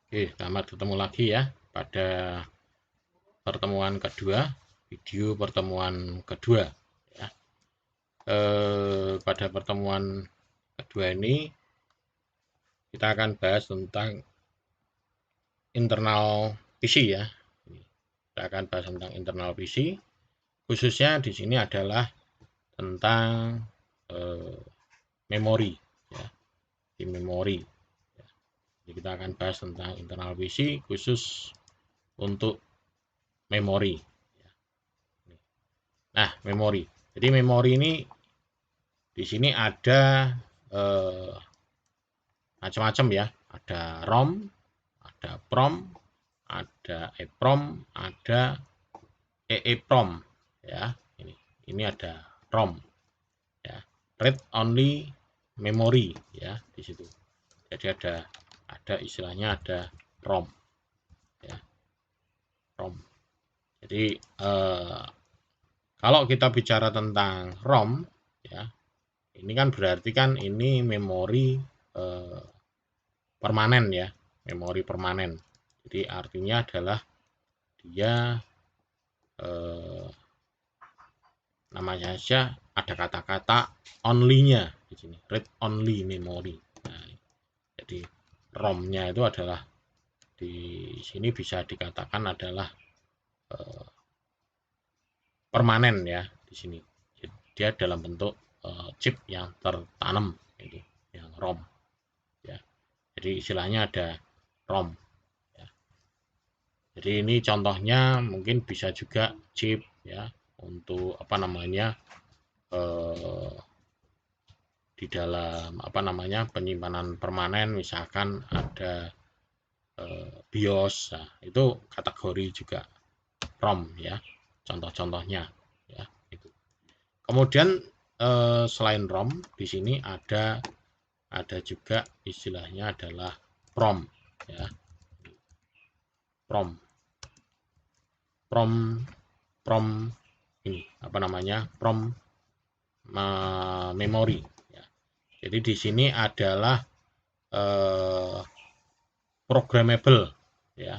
Oke, selamat ketemu lagi ya pada pertemuan kedua, video pertemuan kedua ya. Pada pertemuan kedua ini kita akan bahas tentang internal PC ya. Kita akan bahas tentang internal PC, khususnya di sini adalah tentang memori ya, di memori. Jadi kita akan bahas tentang internal PC khusus untuk memori. Nah, memori. Jadi memori ini di sini ada macam-macam ya. Ada ROM, ada PROM, ada EPROM, ada EEPROM ya. Ini ada ROM ya. Read only memory ya di situ. Jadi ada istilahnya ada ROM ya. ROM. Jadi kalau kita bicara tentang ROM ya, ini kan berarti kan ini memori permanen ya, memori permanen. Jadi artinya adalah dia namanya saja ada kata-kata only-nya di sini, read only memory. Nah, jadi ROM-nya itu adalah di sini bisa dikatakan adalah permanen ya di sini. Dia dalam bentuk chip yang tertanam itu, yang ROM ya. Jadi istilahnya ada ROM ya. Jadi ini contohnya mungkin bisa juga chip ya untuk apa namanya di dalam apa namanya penyimpanan permanen, misalkan ada BIOS, nah, itu kategori juga ROM ya, contoh-contohnya ya itu. Kemudian selain ROM di sini ada juga istilahnya adalah PROM ya. PROM ini apa namanya, PROM memori ya. Jadi di sini adalah programmable ya,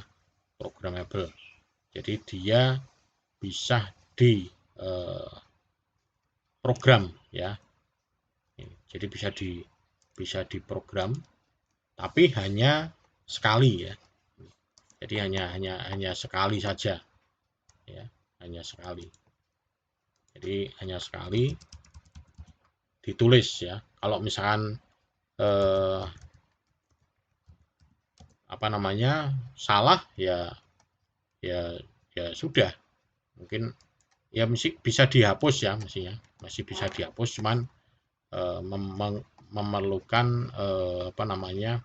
programmable. Jadi dia bisa di program ya. Jadi bisa diprogram, tapi hanya sekali ya. Jadi hanya sekali saja ya, hanya sekali. Jadi hanya sekali ditulis ya. Kalau misalkan apa namanya salah ya sudah, mungkin ya bisa dihapus ya, mestinya masih bisa dihapus, cuman memerlukan apa namanya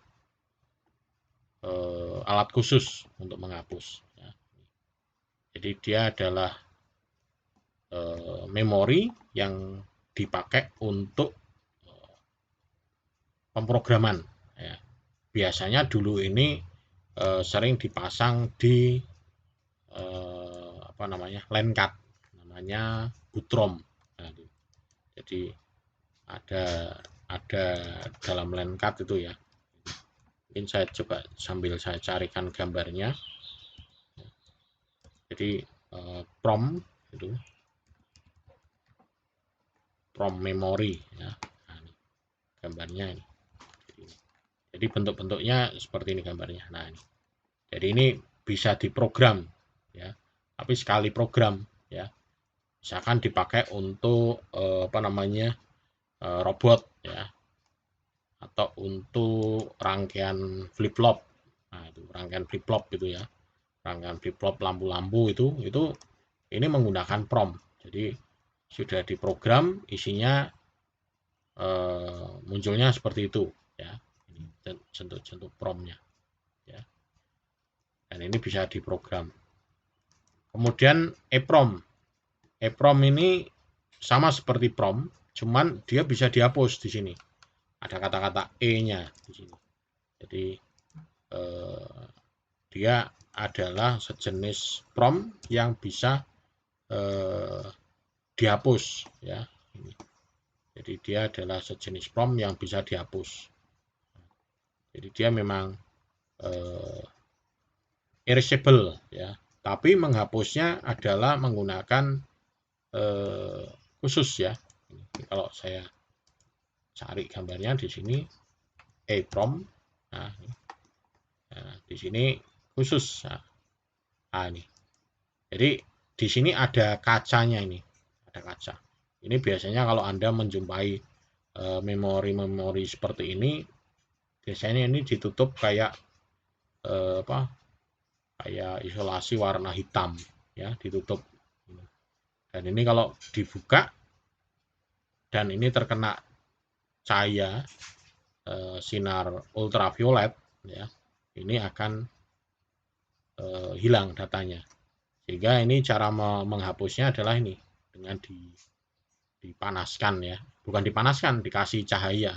alat khusus untuk menghapus ya. Jadi dia adalah memori yang dipakai untuk pemrograman ya. Biasanya dulu ini sering dipasang di apa namanya line card, namanya boot ROM. Nah, jadi ada dalam line card itu ya. Mungkin saya coba sambil saya carikan gambarnya. Jadi PROM itu PROM memory ya. Nah, ini gambarnya ini. Jadi bentuk-bentuknya seperti ini gambarnya. Nah, ini. Jadi ini bisa diprogram ya. Tapi sekali program ya. Misalkan dipakai untuk apa namanya robot ya, atau untuk rangkaian flip flop. Nah, itu rangkaian flip flop gitu ya. Rangkaian flip flop lampu-lampu itu ini menggunakan PROM. Jadi sudah diprogram, isinya munculnya seperti itu ya. Ini bentuk PROM-nya ya. Dan ini bisa diprogram. Kemudian EPROM. EPROM ini sama seperti PROM, cuman dia bisa dihapus di sini. Ada kata-kata E-nya di sini. Jadi dia adalah sejenis PROM yang bisa dihapus ya. Jadi dia adalah sejenis PROM yang bisa dihapus. Jadi dia memang erasable ya. Tapi menghapusnya adalah menggunakan khusus ya. Kalau saya cari gambarnya di sini EEPROM. Nah, di sini khusus. Nah, ini. Jadi di sini ada kacanya ini. Ada kaca. Ini biasanya kalau Anda menjumpai memori-memori seperti ini, biasanya ini ditutup kayak kayak isolasi warna hitam ya, ditutup. Dan ini kalau dibuka dan ini terkena cahaya sinar ultraviolet ya, ini akan hilang datanya. Sehingga ini cara menghapusnya adalah ini dengan dipanaskan ya, bukan dipanaskan, dikasih cahaya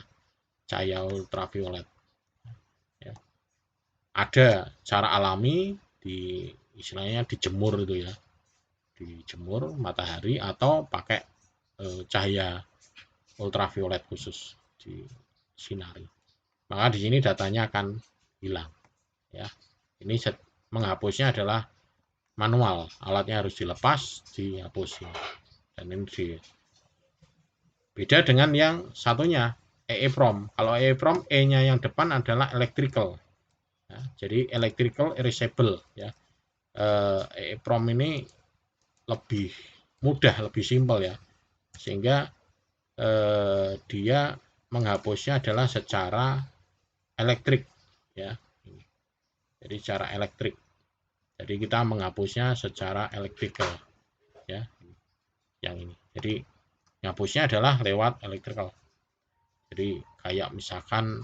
ultraviolet ya. Ada cara alami di istilahnya dijemur itu ya, dijemur matahari atau pakai cahaya ultraviolet khusus di sinari. Maka di sini datanya akan hilang ya. Ini menghapusnya adalah manual, alatnya harus dilepas, dihapus ya. Dan ini beda dengan yang satunya EEPROM. Kalau EEPROM E-nya yang depan adalah electrical ya, jadi electrical erasable ya. EEPROM ini lebih mudah, lebih simpel ya, sehingga dia menghapusnya adalah secara elektrik ya. Jadi secara elektrik. Jadi kita menghapusnya secara elektrikal ya. Yang ini. Jadi menghapusnya adalah lewat elektrikal. Jadi kayak misalkan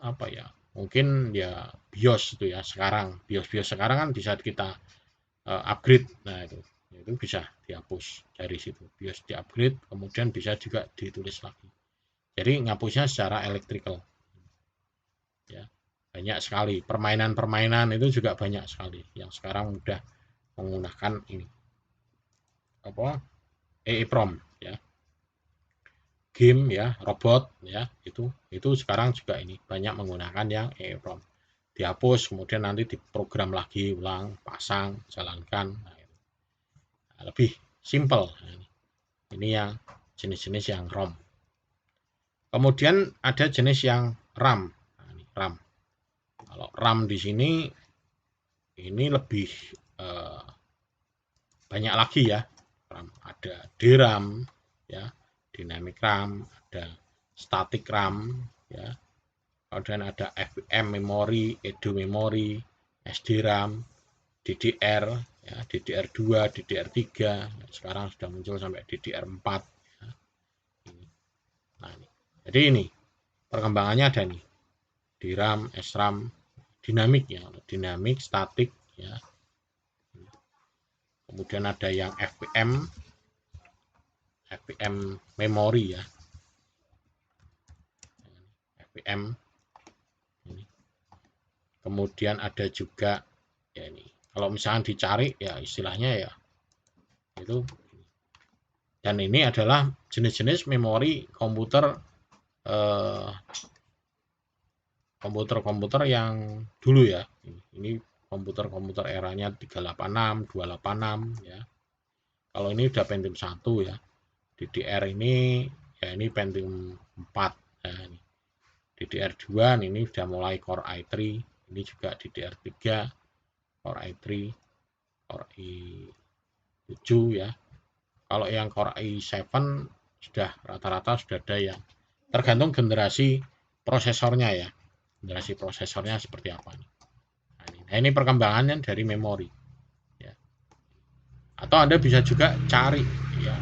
apa ya? Mungkin ya BIOS itu ya sekarang. BIOS sekarang kan bisa kita upgrade. Nah, itu bisa dihapus dari situ. BIOS di-upgrade, kemudian bisa juga ditulis lagi. Jadi ngapusnya secara elektrikal. Ya. Banyak sekali permainan-permainan itu juga banyak sekali yang sekarang mudah menggunakan ini EEPROM ya, game ya, robot ya, itu sekarang juga ini banyak menggunakan yang EEPROM. Dihapus kemudian nanti diprogram lagi ulang, pasang, jalankan. Nah, lebih simple. Ini yang jenis-jenis yang ROM. Kemudian ada jenis yang RAM. Nah, ini RAM. Kalau RAM di sini ini lebih banyak lagi ya. RAM. Ada DRAM ya, dynamic RAM, ada static RAM ya. Kemudian ada FPM memory, edu memory, SDRAM, DDR ya, DDR2, DDR3, sekarang sudah muncul sampai DDR4 ya. Nah, ini. Jadi ini perkembangannya ada nih. DRAM, SRAM, dinamik ya, dinamik, statik ya. Kemudian ada yang FPM memori ya. FPM ini. Kemudian ada juga ya ini. Kalau misalnya dicari ya istilahnya ya itu. Dan ini adalah jenis-jenis memori komputer komputer yang dulu ya. Ini komputer eranya 386, 286 ya. Kalau ini udah Pentium 1 ya. DDR ini ya ini Pentium 4 ya, ini. DDR2 ini sudah mulai Core i3, ini juga DDR3, Core i3, Core i7 ya. Kalau yang Core i7 sudah rata-rata sudah ada yang tergantung generasi prosesornya ya. Generasi prosesornya seperti apa nih. Nah, ini perkembangannya dari memori ya. Atau Anda bisa juga cari ya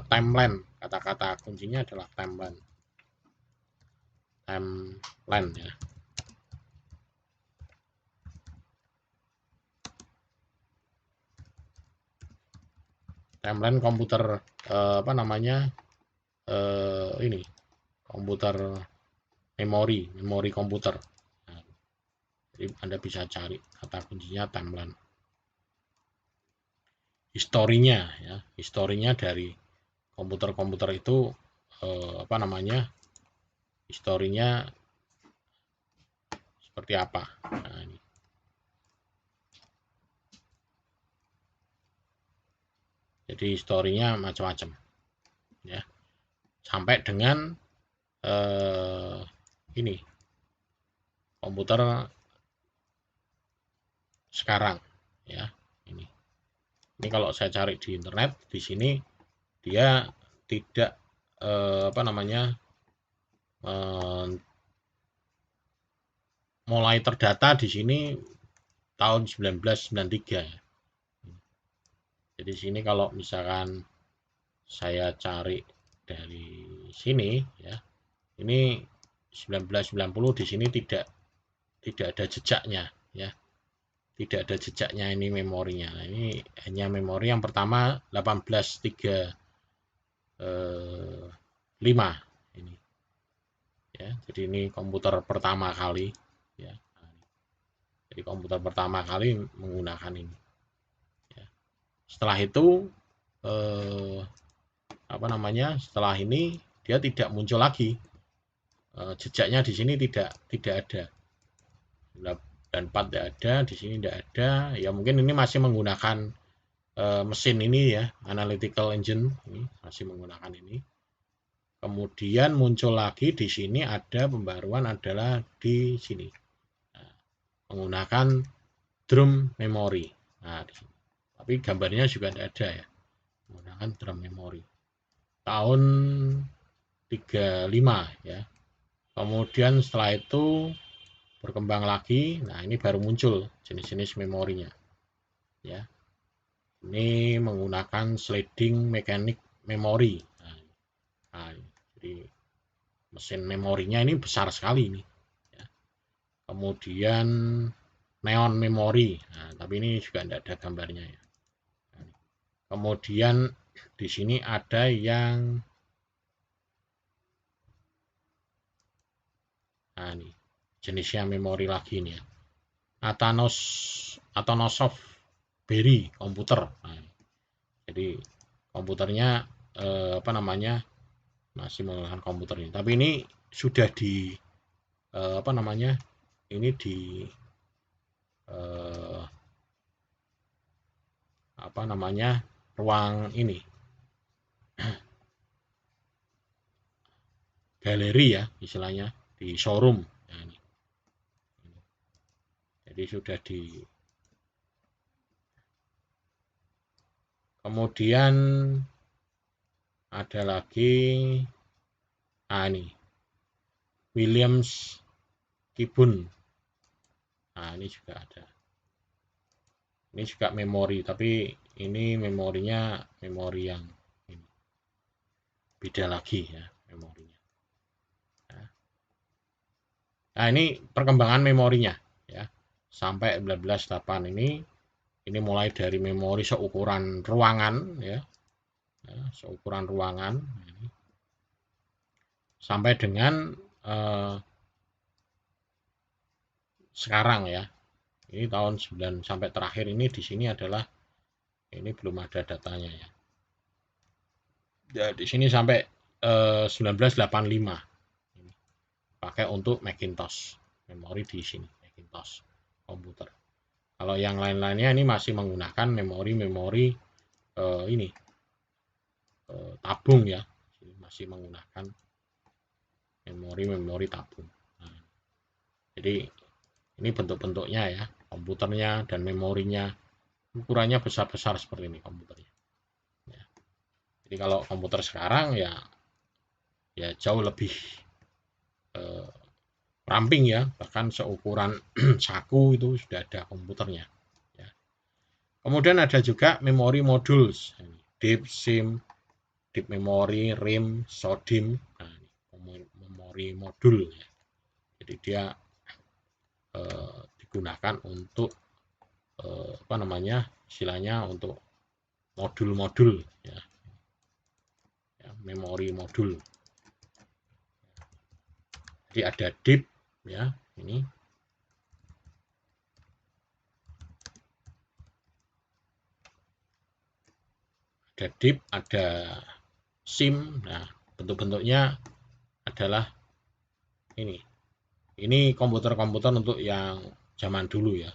timeline. Kata-kata kuncinya adalah timeline ya. Timeline komputer apa namanya ini komputer memori komputer. Nah, jadi Anda bisa cari kata kuncinya timeline. Historinya dari komputer-komputer itu apa namanya, historinya seperti apa. Nah, ini. Jadi historinya macam-macam ya, sampai dengan ini komputer sekarang ya. Ini kalau saya cari di internet, di sini dia tidak apa namanya, mulai terdata di sini tahun 1993 ya. Jadi sini kalau misalkan saya cari dari sini ya, ini 1990 di sini tidak ada jejaknya ya. Tidak ada jejaknya ini memorinya. Nah, ini hanya memori yang pertama 1835 ini. Ya, jadi ini komputer pertama kali ya. Jadi komputer pertama kali menggunakan ini. Ya. Setelah itu apa namanya? Setelah ini dia tidak muncul lagi. Jejaknya di sini tidak ada. Dan 4 tidak ada, di sini tidak ada. Ya mungkin ini masih menggunakan mesin ini ya, analytical engine ini masih menggunakan ini. Kemudian muncul lagi di sini ada pembaruan adalah di sini. Nah, menggunakan drum memory. Nah, di sini. Tapi gambarnya juga tidak ada ya. Menggunakan drum memory. Tahun 35 ya. Kemudian setelah itu berkembang lagi. Nah, ini baru muncul jenis-jenis memorinya. Ya. Ini menggunakan sliding mechanic memory. Nah, jadi mesin memorinya ini besar sekali ini. Ya. Kemudian neon memory. Nah, tapi ini juga tidak ada gambarnya ya. Nah, kemudian di sini ada yang ini jenisnya memori lagi nih ya. Atanasoff Berry komputer. Nah, jadi komputernya apa namanya, masih menggunakan komputer ini. Tapi ini sudah di apa namanya, ini di apa namanya, ruang ini galeri ya istilahnya, di showroom. Nah, ini. Jadi sudah di kemudian ada lagi ini Williams Kibun. Nah, ini juga ada. Ini juga memori, tapi ini memorinya memori yang ini. Beda lagi ya memorinya. Nah, ini perkembangan memorinya ya. Sampai 1908 ini mulai dari memori seukuran ruangan ya. Seukuran ruangan ini. Sampai dengan sekarang ya. Ini tahun 9 sampai terakhir ini di sini adalah ini belum ada datanya ya. Ya di sini sampai 1985 ini pakai untuk Macintosh, memori di sini Macintosh komputer. Kalau yang lain-lainnya ini masih menggunakan memori ini tabung ya, masih menggunakan memori tabung. Nah, jadi ini bentuk-bentuknya ya, komputernya dan memorinya ukurannya besar-besar seperti ini komputernya. Ya. Jadi kalau komputer sekarang ya jauh lebih ramping ya, bahkan seukuran saku itu sudah ada komputernya. Ya. Kemudian ada juga memori modules, deep SIM, deep memory, RAM, SODIMM. Nah, memori modul ya. Jadi dia digunakan untuk apa namanya, istilahnya untuk modul-modul ya. Memori modul. Jadi ada deep ya, ini ada deep, ada SIM. Nah, bentuk-bentuknya adalah ini. Ini komputer-komputer untuk yang zaman dulu ya.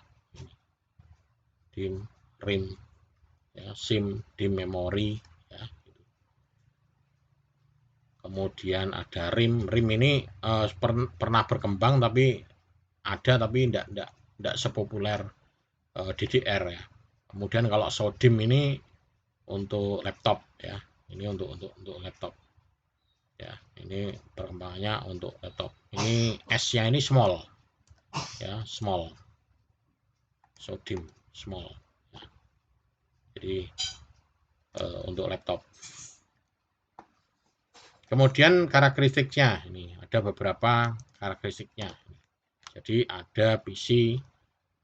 DIMM, RAM. ya, SIM di memori ya. Kemudian ada RIM. RIM ini pernah berkembang tapi tidak sepopuler DDR ya. Kemudian kalau SODIMM ini untuk laptop ya. Ini untuk laptop. Ya, ini perkembangannya untuk laptop. Ini S-nya ini small. Ya, small. SODIMM small. Ya. Jadi untuk laptop. Kemudian karakteristiknya ini ada beberapa karakteristiknya. Jadi ada PC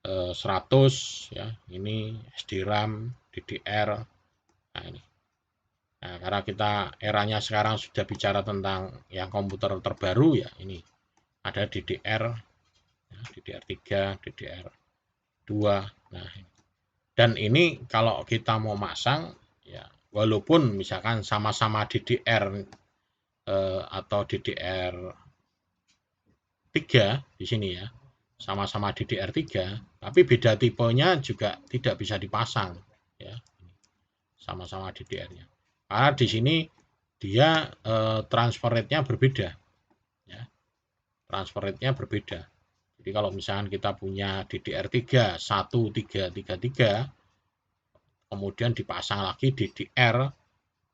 100 ya, ini SDRAM, DDR. Nah, ini. Nah, karena kita eranya sekarang sudah bicara tentang yang komputer terbaru ya, ini ada DDR ya, DDR3, DDR2. Nah, dan ini kalau kita mau masang ya, walaupun misalkan sama-sama DDR atau DDR3 di sini ya, sama-sama DDR3, tapi beda tipenya juga tidak bisa dipasang ya. Sama-sama DDR-nya. Karena di sini dia transfer rate-nya berbeda ya. Transfer rate-nya berbeda. Jadi kalau misalkan kita punya DDR3 1333, kemudian dipasang lagi DDR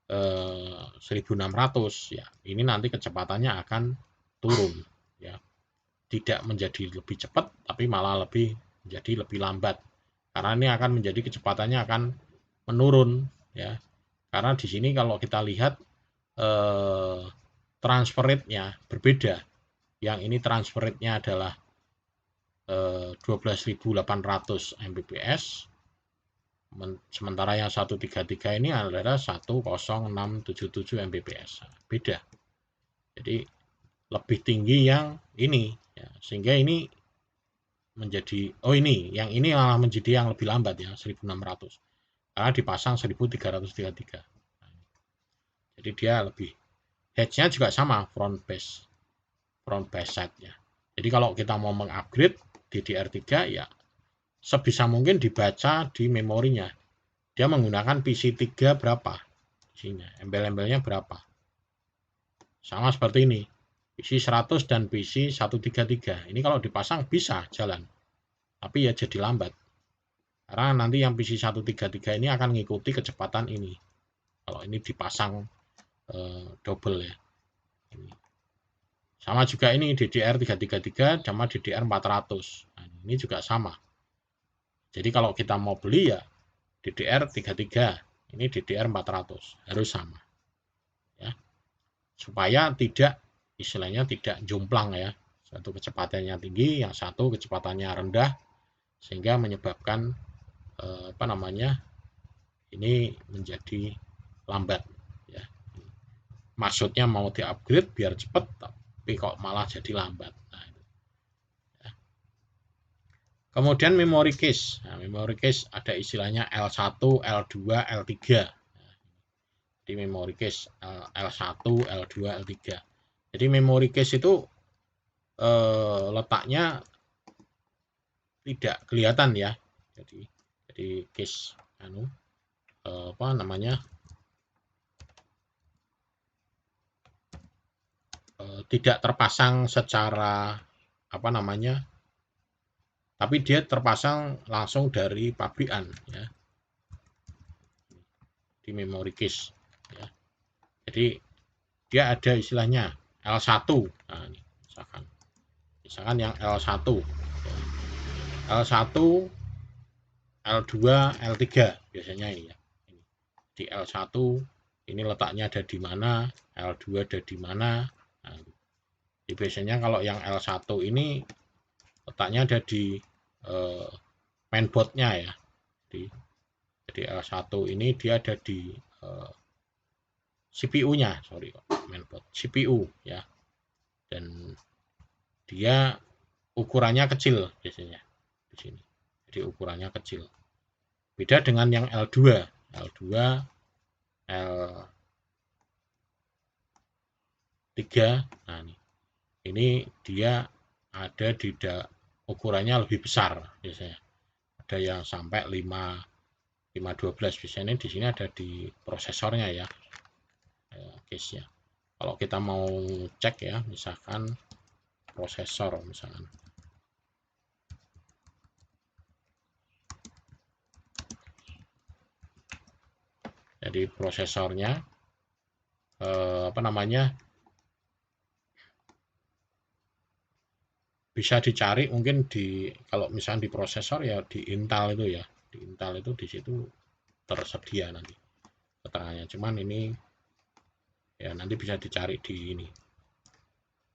1600 ya. Ini nanti kecepatannya akan turun ya. Tidak menjadi lebih cepat tapi malah menjadi lebih lambat. Karena ini akan menjadi kecepatannya akan menurun ya. Karena di sini kalau kita lihat transfer rate-nya berbeda. Yang ini transfer rate-nya adalah 12.800 Mbps, sementara yang 133 ini adalah 10677 Mbps. Beda. Jadi lebih tinggi yang ini ya, sehingga ini menjadi yang ini malah menjadi yang lebih lambat ya, 1600. Karena dipasang 1333. Jadi dia lebih, heads-nya juga sama, front base set-nya. Jadi kalau kita mau mengupgrade DDR3 ya sebisa mungkin dibaca di memorinya. Dia menggunakan PC3 berapa isinya, embel-embelnya berapa. Sama seperti ini, PC 100 dan PC 133. Ini kalau dipasang bisa jalan, tapi ya jadi lambat. Karena nanti yang PC 133 ini akan mengikuti kecepatan ini. Kalau ini dipasang double ya. Ini. Sama juga ini DDR 333 sama DDR 400. Nah, ini juga sama. Jadi kalau kita mau beli ya DDR 33, ini DDR 400, harus sama. Ya. Supaya tidak, istilahnya tidak jomplang ya. Satu kecepatannya tinggi, yang satu kecepatannya rendah, sehingga menyebabkan ini menjadi lambat ya. Maksudnya mau di-upgrade biar cepat, tapi kok malah jadi lambat. Nah, ya. Kemudian memory case. Nah, memory case ada istilahnya L1, L2, L3. Di memory case L1, L2, L3. Jadi memory case itu letaknya tidak kelihatan ya. Jadi case tidak terpasang secara tapi dia terpasang langsung dari pabrikan ya, di memory case ya. Jadi dia ada istilahnya L1. Nah, ini misalkan yang L1 ya. L1, L2, L3 biasanya ini ya. Di L1 ini letaknya ada di mana, L2 ada di mana. Nah, jadi biasanya kalau yang L1 ini letaknya ada di mainboard-nya ya. Jadi L1 ini dia ada di CPU-nya, mainboard CPU ya. Dan dia ukurannya kecil biasanya di sini. Jadi ukurannya kecil. Beda dengan yang L2. L3. Nah, ini dia ada ukurannya lebih besar biasanya. Ada yang sampai 5 512 biasanya di sini ada di prosesornya ya, case-nya. Kalau kita mau cek ya, misalkan prosesor misalkan. Jadi prosesornya apa namanya, bisa dicari mungkin di, kalau misalnya di prosesor ya di Intel itu ya, di Intel itu di situ tersedia nanti keterangannya. Cuman ini ya nanti bisa dicari di ini,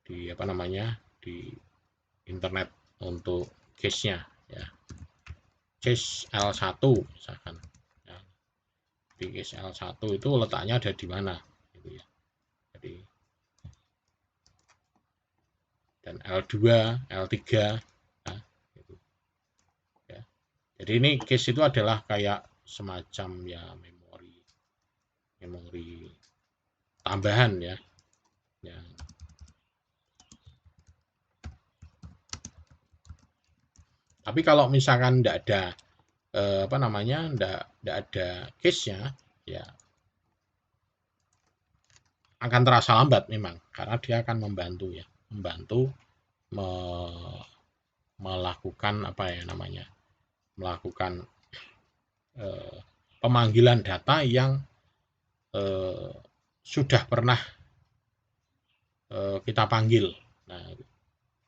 di apa namanya, di internet untuk case-nya ya, case L1 misalkan ya. Di case L1 itu letaknya ada di mana gitu ya. Jadi dan L2, L3 ya, gitu ya. Jadi ini case itu adalah kayak semacam ya memori tambahan ya. Ya. Tapi kalau misalkan tidak ada apa namanya, tidak ada case-nya ya, akan terasa lambat memang, karena dia akan membantu ya, membantu me, melakukan apa ya namanya, melakukan pemanggilan data yang sudah pernah kita panggil. Nah,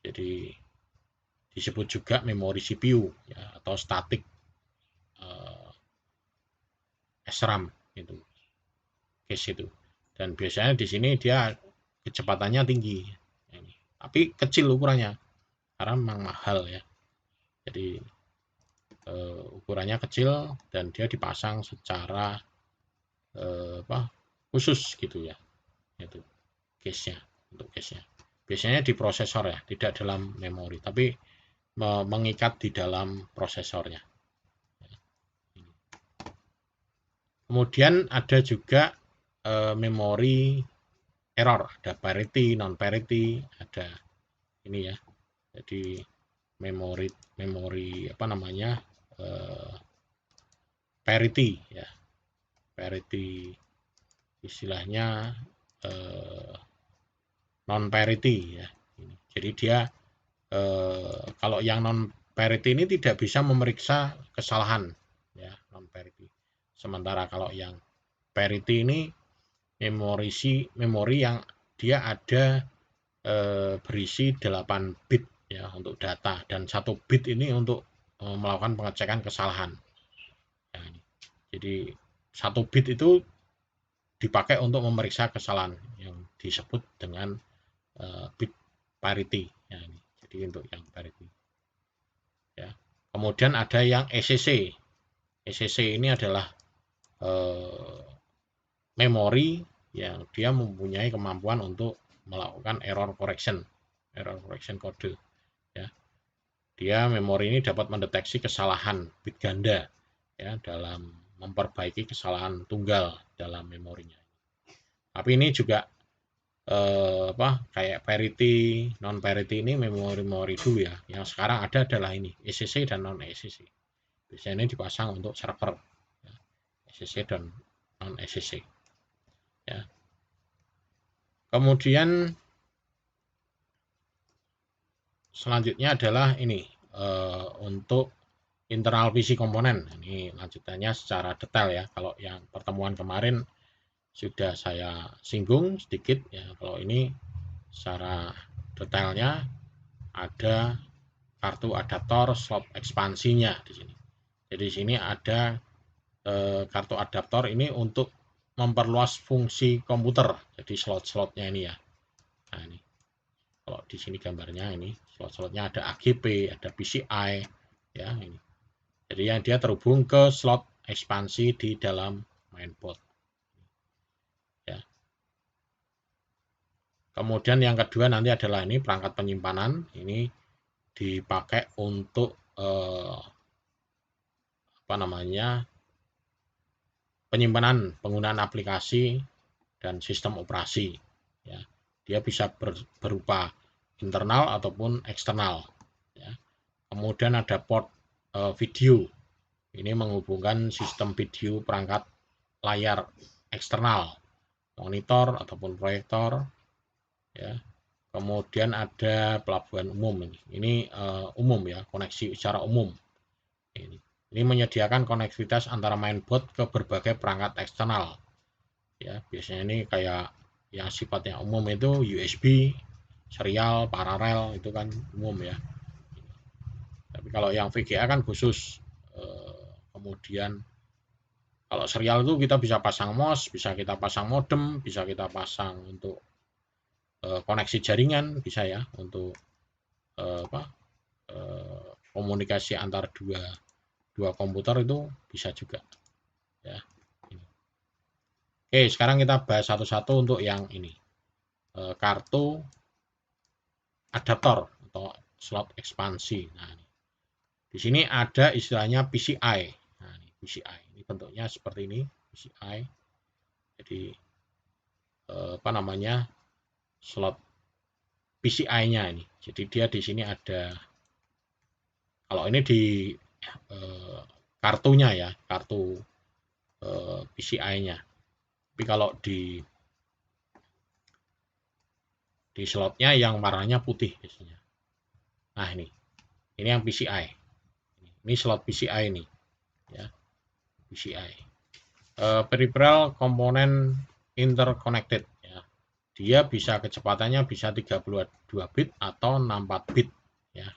jadi disebut juga memori CPU ya, atau static SRAM itu, case itu. Dan biasanya di sini dia kecepatannya tinggi, tapi kecil ukurannya karena memang mahal ya. Jadi ukurannya kecil dan dia dipasang secara khusus gitu ya, itu case-nya, untuk case-nya. Biasanya di prosesor ya, tidak dalam memori, tapi mengikat di dalam prosesornya. Kemudian ada juga memori error, ada parity, non parity, ada ini ya. Jadi memori apa namanya, parity ya, parity istilahnya non parity ya. Jadi dia kalau yang non parity ini tidak bisa memeriksa kesalahan ya, non parity. Sementara kalau yang parity ini memori yang dia ada berisi 8 bit ya untuk data, dan 1 bit ini untuk melakukan pengecekan kesalahan. Ya, jadi 1 bit itu dipakai untuk memeriksa kesalahan yang disebut dengan bit parity ya, ini. Jadi untuk yang parity ya. Kemudian ada yang ECC. ECC ini adalah memori yang dia mempunyai kemampuan untuk melakukan error correction kode ya. Dia memori ini dapat mendeteksi kesalahan bit ganda ya, dalam memperbaiki kesalahan tunggal dalam memorinya. Tapi ini juga kayak parity, non parity ini memori-memori dulu ya. Yang sekarang ada adalah ini, ECC dan non ECC. Biasanya ini dipasang untuk server ya, ECC dan non ECC ya. Kemudian selanjutnya adalah ini untuk internal PC komponen. Ini lanjutannya secara detail ya. Kalau yang pertemuan kemarin sudah saya singgung sedikit ya. Kalau ini secara detailnya ada kartu adaptor slot ekspansinya di sini. Jadi di sini ada kartu adaptor ini untuk memperluas fungsi komputer. Jadi slot-slotnya ini ya. Nah ini, kalau di sini gambarnya ini slot-slotnya ada AGP, ada PCI ya ini. Jadi yang dia terhubung ke slot ekspansi di dalam mainboard. Ya. Kemudian yang kedua nanti adalah ini perangkat penyimpanan. Ini dipakai untuk apa namanya, penyimpanan penggunaan aplikasi dan sistem operasi ya. Dia bisa berupa internal ataupun eksternal ya. Kemudian ada port video Ini menghubungkan sistem video perangkat layar eksternal, monitor ataupun proyektor, ya. Kemudian ada pelabuhan umum ini. Ini umum ya, koneksi secara umum. Ini menyediakan konektivitas antara mainboard ke berbagai perangkat eksternal. Ya, biasanya ini kayak yang sifatnya umum itu USB, serial, paralel itu kan umum ya. Tapi kalau yang VGA kan khusus. Kemudian kalau serial itu kita bisa pasang MOS, bisa kita pasang modem, bisa kita pasang untuk koneksi jaringan, bisa ya untuk komunikasi antar dua komputer itu bisa juga ya. Oke, sekarang kita bahas satu-satu untuk yang ini, kartu adaptor atau slot ekspansi. Nah, di sini ada istilahnya PCI. Nah, ini PCI ini bentuknya seperti ini, PCI. Jadi apa namanya, slot PCI-nya ini. Jadi dia di sini ada, kalau ini di kartunya ya, kartu PCI-nya. Tapi kalau di slotnya yang warnanya putih biasanya. Nah, ini yang PCI. Ini slot PCI ini, ya, PCI. Peripheral Component Interconnected. Ya. Dia bisa kecepatannya bisa 32 bit atau 64 bit. Ya.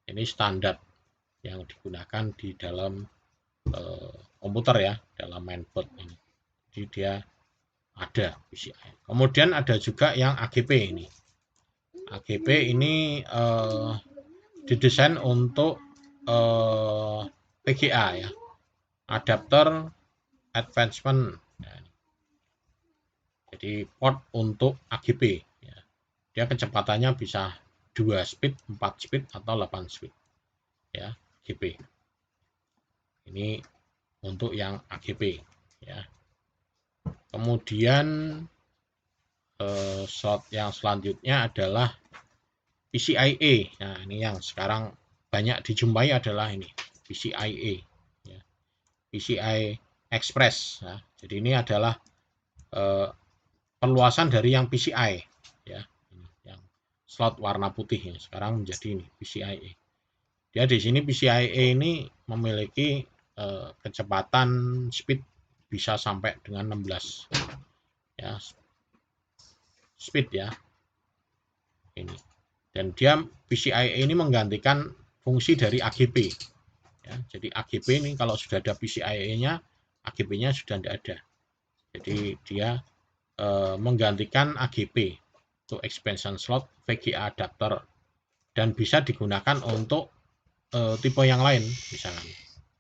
Ini standar yang digunakan di dalam komputer ya, dalam mainboard ini. Jadi dia ada PCI. Kemudian ada juga yang AGP ini. AGP ini didesain untuk VGA ya, adapter advancement. Jadi port untuk AGP ya. Dia kecepatannya bisa 2 speed, 4 speed atau 8 speed ya, AGP. Ini untuk yang AGP ya. Kemudian slot yang selanjutnya adalah PCIe. Nah, ini yang sekarang banyak dijumpai adalah ini, PCIe ya. PCI Express ya. Jadi ini adalah perluasan dari yang PCI ya. Ini yang slot warna putih ya, sekarang menjadi ini PCIe. Dia di sini PCIe ini memiliki kecepatan speed bisa sampai dengan 16 ya, speed ya ini. Dan dia PCIe ini menggantikan fungsi dari AGP ya. Jadi AGP ini kalau sudah ada PCIe-nya, AGP-nya sudah tidak ada. Jadi dia menggantikan AGP untuk expansion slot VGA adapter dan bisa digunakan untuk tipe yang lain misalkan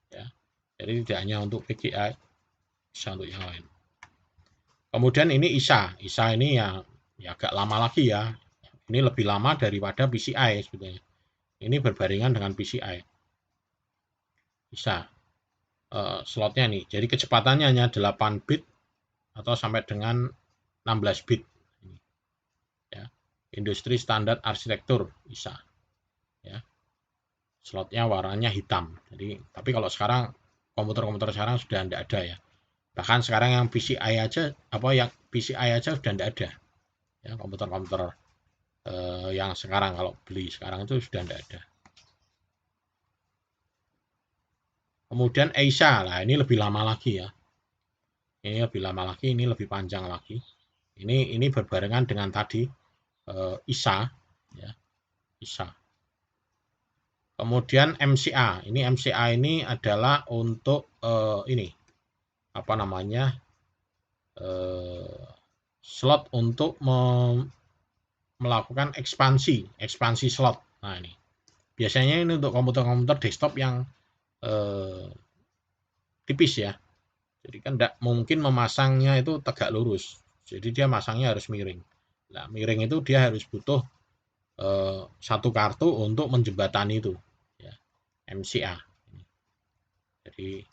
ya. Jadi tidak hanya untuk VGA, bisa untuk yang lain. Kemudian ini ISA. ISA ini ya agak lama lagi ya. Ini lebih lama daripada PCI sebetulnya. Ini berbarengan dengan PCI. ISA slotnya nih. Jadi kecepatannya hanya 8 bit atau sampai dengan 16 bit. Ya. Industri standar arsitektur ISA. Ya. Slotnya warnanya hitam. Jadi tapi kalau sekarang komputer-komputer sekarang sudah tidak ada ya. Bahkan sekarang yang PCI aja sudah tidak ada. Ya, komputer-komputer yang sekarang kalau beli sekarang itu sudah tidak ada. Kemudian EISA, lah ini lebih lama lagi ya. Ini lebih lama lagi, ini lebih panjang lagi. Ini berbarengan dengan tadi ISA, ya, ISA. Kemudian MCA, ini MCA ini adalah untuk ini apa namanya slot untuk melakukan ekspansi slot. Nah ini biasanya ini untuk komputer-komputer desktop yang tipis ya. Jadi kan tidak mungkin memasangnya itu tegak lurus. Jadi dia masangnya harus miring. Nah miring itu dia harus butuh satu kartu untuk menjembatani itu. Ya. MCA. Jadi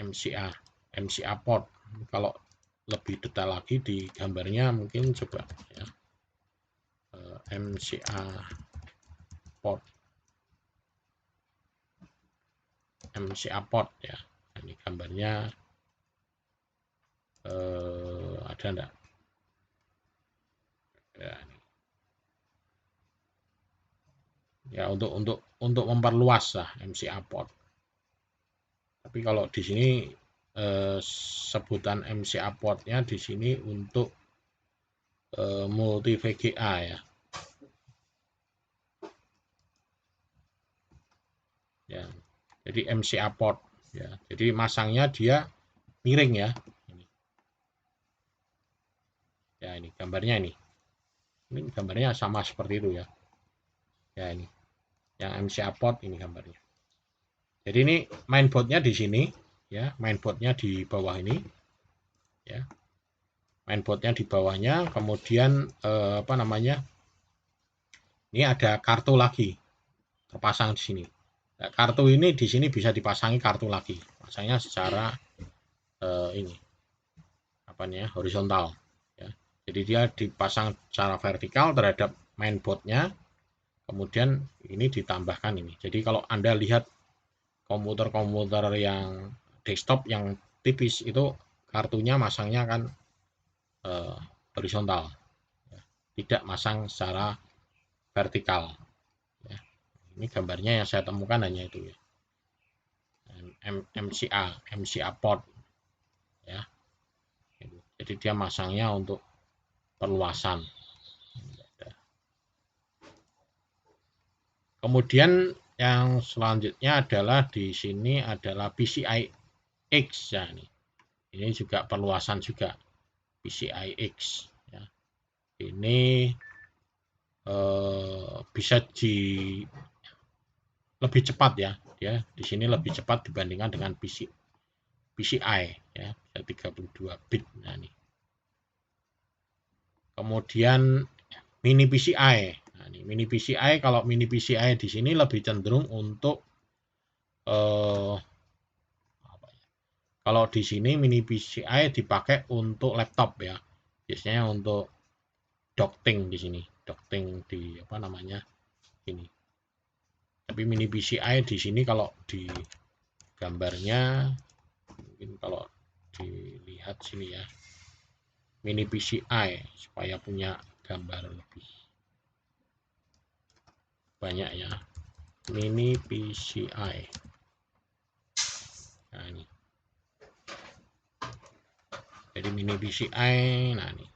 MCA port. Kalau lebih detail lagi di gambarnya mungkin coba ya. MCA port. MCA port ya. Nah, ini gambarnya ada enggak? Ya, ya untuk memperluas lah MCA port. Tapi kalau di sini sebutan MCA portnya di sini untuk multi VGA ya. Ya, jadi MCA port ya. Jadi masangnya dia miring ya. Ini. Ya ini gambarnya ini. Ini gambarnya sama seperti itu ya. Ya ini. Yang MCA port ini gambarnya. Jadi ini mainboardnya di sini ya, mainboardnya di bawah ini ya. Mainboardnya di bawahnya, kemudian apa namanya? Ini ada kartu lagi terpasang di sini. Nah, kartu ini di sini bisa dipasangi kartu lagi. Pasangnya secara ini apa nih ya, horizontal ya. Jadi dia dipasang secara vertikal terhadap mainboardnya. Kemudian ini ditambahkan ini. Jadi kalau Anda lihat komputer-komputer yang desktop yang tipis itu kartunya masangnya kan horizontal, ya. Tidak masang secara vertikal. Ya. Ini gambarnya yang saya temukan hanya itu ya. MCA port ya. Jadi dia masangnya untuk perluasan. Kemudian yang selanjutnya adalah di sini adalah PCI X ya ini. Ini juga perluasan juga PCI X ya. Ini bisa lebih cepat ya. Dia di sini lebih cepat dibandingkan dengan PCI ya, 32 bit. Nah ini. Kemudian mini PCI. Nah, ini mini PCI, kalau mini PCI di sini lebih cenderung untuk kalau di sini mini PCI dipakai untuk laptop ya. Biasanya untuk docking di sini, docking di apa namanya? Ini. Tapi mini PCI di sini kalau di gambarnya mungkin kalau dilihat sini ya. Mini PCI supaya punya gambar lebih banyak ya. Mini PCI. Nah ini. Jadi mini PCI, nah ini.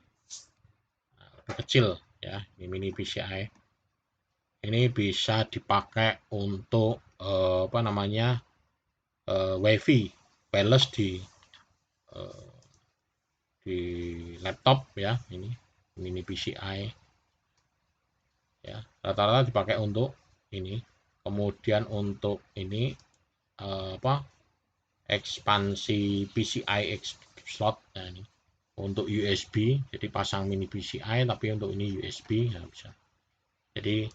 Nah, lebih kecil ya, ini mini PCI. Ini bisa dipakai untuk apa namanya? WiFi wireless di laptop ya, ini mini PCI ya, rata-rata dipakai untuk ini. Kemudian untuk ini apa, ekspansi PCI slot. Nah ini untuk USB, jadi pasang mini PCI tapi untuk ini USB ya bisa. Jadi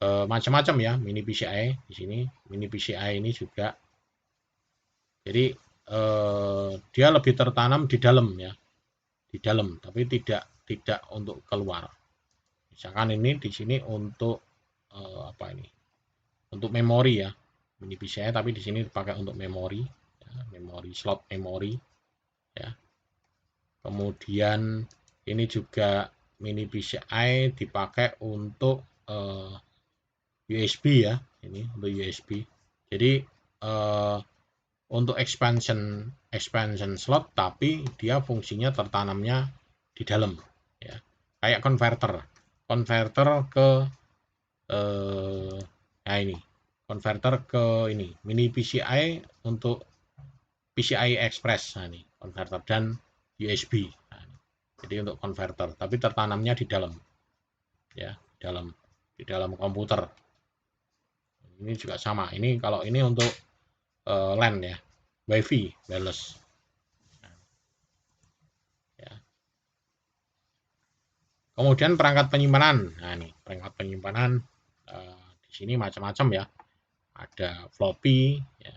macam-macam ya mini PCI di sini. Mini PCI ini juga jadi dia lebih tertanam di dalam ya, di dalam, tapi tidak untuk keluar. Misalkan ini di sini untuk apa ini? Untuk memori ya, mini PCI, tapi di sini dipakai untuk memori, ya, memori slot memori ya. Kemudian ini juga mini PCI dipakai untuk USB ya, ini untuk USB. Jadi untuk expansion slot, tapi dia fungsinya tertanamnya di dalam ya, kayak konverter ke nah ini konverter ke ini mini PCI untuk PCI Express. Nah ini konverter dan USB. Nah, jadi untuk konverter tapi tertanamnya di dalam ya, di dalam komputer. Ini juga sama, ini kalau ini untuk LAN ya, WiFi wireless ya. Kemudian perangkat penyimpanan. Nah ini perangkat penyimpanan di sini macam-macam ya, ada floppy ya,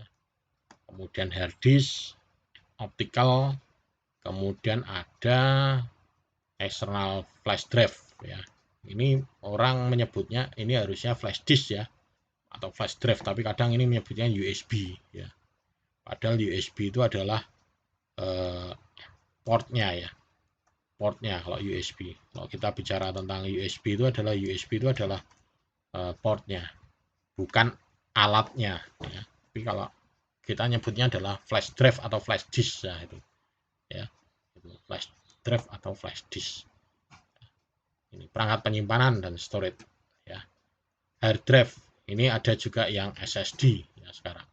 kemudian hard disk, optical, kemudian ada external flash drive ya. Ini orang menyebutnya ini harusnya flash disk ya, atau flash drive, tapi kadang ini menyebutnya USB ya. Padahal USB itu adalah portnya ya. Portnya kalau USB. Kalau kita bicara tentang USB itu adalah portnya, bukan alatnya ya. Tapi kalau kita nyebutnya adalah flash drive atau flash disk ya, itu ya. Flash drive atau flash disk. Ini perangkat penyimpanan dan storage ya. Hard drive ini ada juga yang SSD ya sekarang.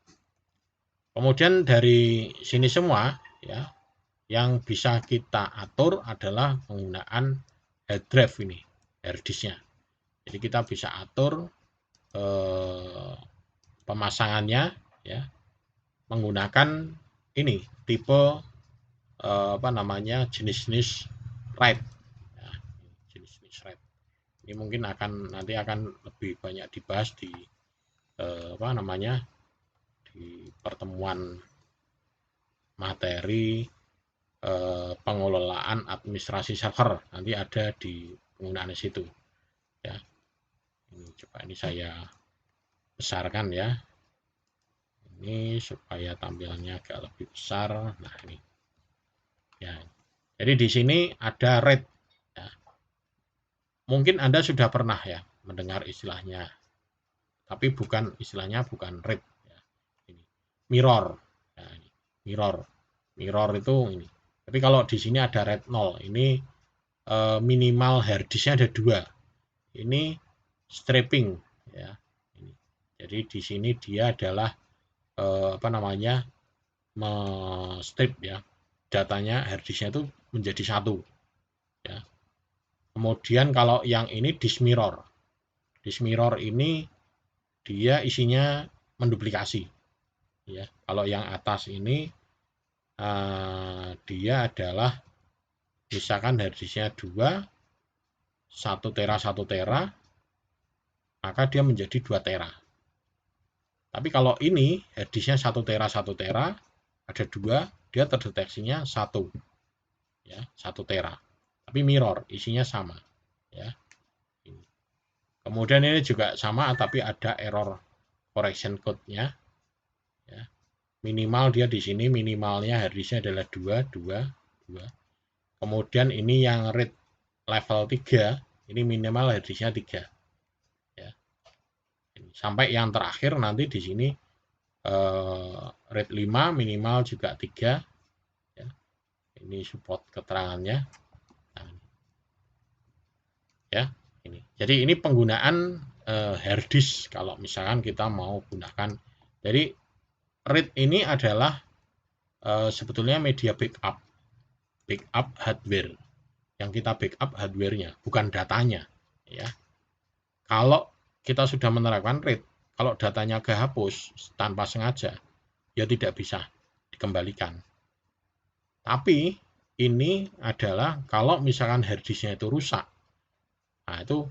Kemudian dari sini semua ya, yang bisa kita atur adalah penggunaan hard drive ini, hard disknya. Jadi kita bisa atur pemasangannya ya menggunakan ini tipe jenis-jenis RAID ya, jenis-jenis RAID. Ini mungkin nanti akan lebih banyak dibahas di di pertemuan materi pengelolaan administrasi server, nanti ada di penggunaan situ ya. Ini saya besarkan ya, ini supaya tampilannya agak lebih besar. Nah ini ya, jadi di sini ada RAID ya. Mungkin Anda sudah pernah ya mendengar istilahnya, tapi istilahnya bukan RAID ya. Ini mirror ya, ini mirror itu ini. Tapi kalau di sini ada RAID 0, ini minimal hard disknya ada 2. Ini stripping ya. Jadi di sini dia adalah strip ya, datanya hard disknya itu menjadi 1 ya. Kemudian kalau yang ini disk mirror ini dia isinya menduplikasi ya. Kalau yang atas ini dia adalah misalkan hard disknya 2, 1 tera, maka dia menjadi 2 tera. Tapi kalau ini hard disknya 1 tera, ada 2, dia terdeteksinya 1 ya, 1 tera. Tapi mirror, isinya sama ya. Kemudian ini juga sama, tapi ada error correction code-nya ya. Minimal dia di sini minimalnya hard disknya adalah 2. Kemudian ini yang RAID level 3, ini minimal hard disknya 3 ya. Sampai yang terakhir nanti di sini RAID 5 minimal juga 3 ya. Ini support keterangannya ya. Jadi ini penggunaan hard disk kalau misalkan kita mau gunakan. Jadi RAID ini adalah sebetulnya media backup hardware. Yang kita backup hardware-nya, bukan datanya ya. Kalau kita sudah menerapkan RAID, kalau datanya kehapus tanpa sengaja, ya tidak bisa dikembalikan. Tapi ini adalah kalau misalkan hard disknya itu rusak, nah itu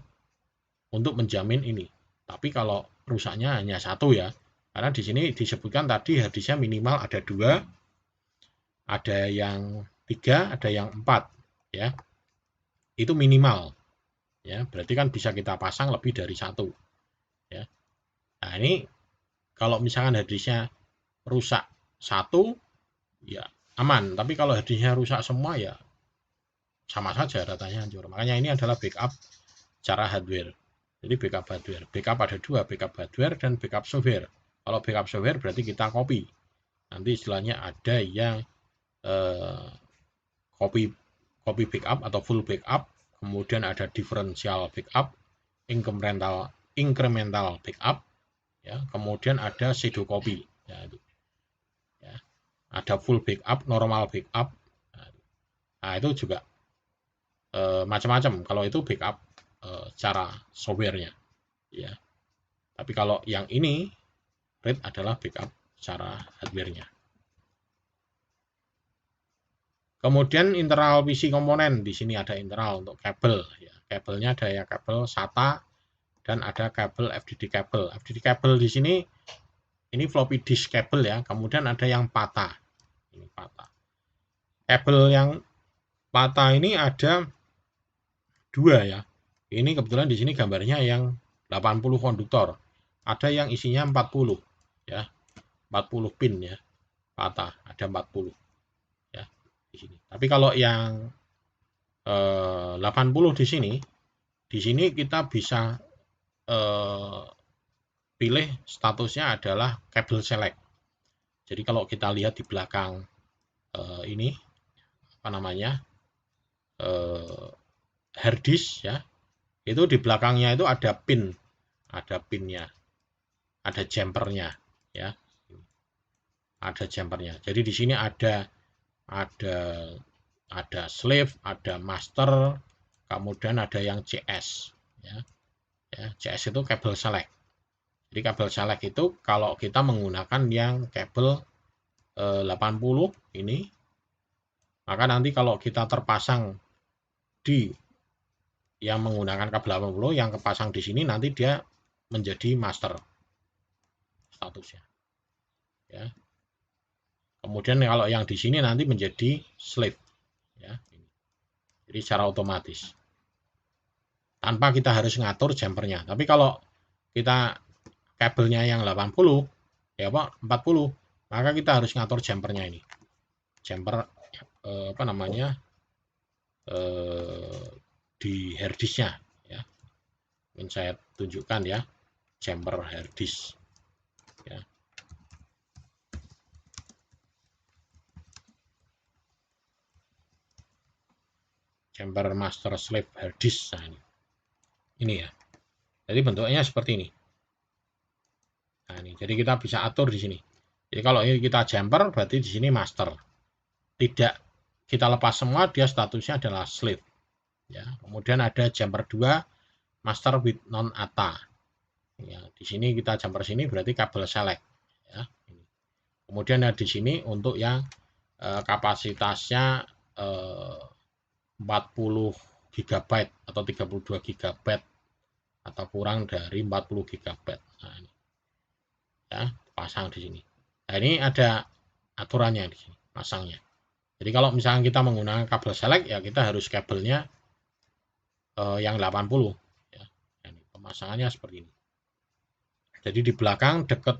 untuk menjamin ini. Tapi kalau rusaknya hanya 1 ya, karena di sini disebutkan tadi hard disknya minimal ada 2, ada yang 3, ada yang 4 ya. Itu minimal ya, berarti kan bisa kita pasang lebih dari 1 ya. Nah ini kalau misalkan hard disknya rusak 1 ya aman, tapi kalau hard disknya rusak semua ya sama saja datanya hancur. Makanya ini adalah backup secara hardware. Jadi backup hardware, backup ada 2, backup hardware dan backup software. Kalau backup software berarti kita copy. Nanti istilahnya ada yang copy backup atau full backup, kemudian ada differential backup, incremental backup, ya, kemudian ada shadow copy, ya, ada full backup, normal backup, nah itu juga macam-macam. Kalau itu backup secara softwarenya, ya. Tapi kalau yang ini RAID adalah backup secara hardwarenya. Kemudian internal PC komponen, di sini ada internal untuk kabel ya. Kabelnya ada ya kabel SATA dan ada kabel FDD kabel. FDD kabel di sini ini floppy disk kabel ya. Kemudian ada yang PATA. Ini PATA. Kabel yang PATA ini ada 2 ya. Ini kebetulan di sini gambarnya yang 80 konduktor. ada yang isinya 40 ya, 40 pin ya, patah, ada 40 ya di sini. Tapi kalau yang 80 di sini kita bisa pilih statusnya adalah kabel select. Jadi kalau kita lihat di belakang ini apa namanya hard disk ya, itu di belakangnya itu ada pinnya, ada jumpernya ya, ada jumpernya. Jadi di sini ada slave, ada master, kemudian ada yang CS ya. CS itu kabel select. Jadi kabel select itu kalau kita menggunakan yang kabel 80 ini, maka nanti kalau kita terpasang di yang menggunakan kabel 80 yang kepasang di sini, nanti dia menjadi master statusnya ya. Kemudian kalau yang di sini nanti menjadi slave ya. Jadi secara otomatis tanpa kita harus ngatur jumpernya. Tapi kalau kita kabelnya yang 80 ya Pak 40, maka kita harus ngatur jumpernya ini. Jumper apa namanya di harddisknya ya. Ini saya tunjukkan ya, jumper harddisk ya. Jumper master slave harddisk. Nah, ini ya. Jadi bentuknya seperti ini. Nah, ini jadi kita bisa atur di sini. Jadi kalau ini kita jumper berarti di sini master. Tidak kita lepas semua, dia statusnya adalah slave. Ya, kemudian ada jumper 2 master with non ATA. Ya, di sini kita jumper sini berarti kabel select ya. Kemudian ada di sini untuk yang kapasitasnya 40 GB atau 32 GB atau kurang dari 40 GB. Nah, ini ya, pasang di sini. Nah, ini ada aturannya di sini, pasangnya. Jadi kalau misalnya kita menggunakan kabel select ya kita harus kabelnya yang 80 ya. Ini pemasangannya seperti ini. Jadi di belakang dekat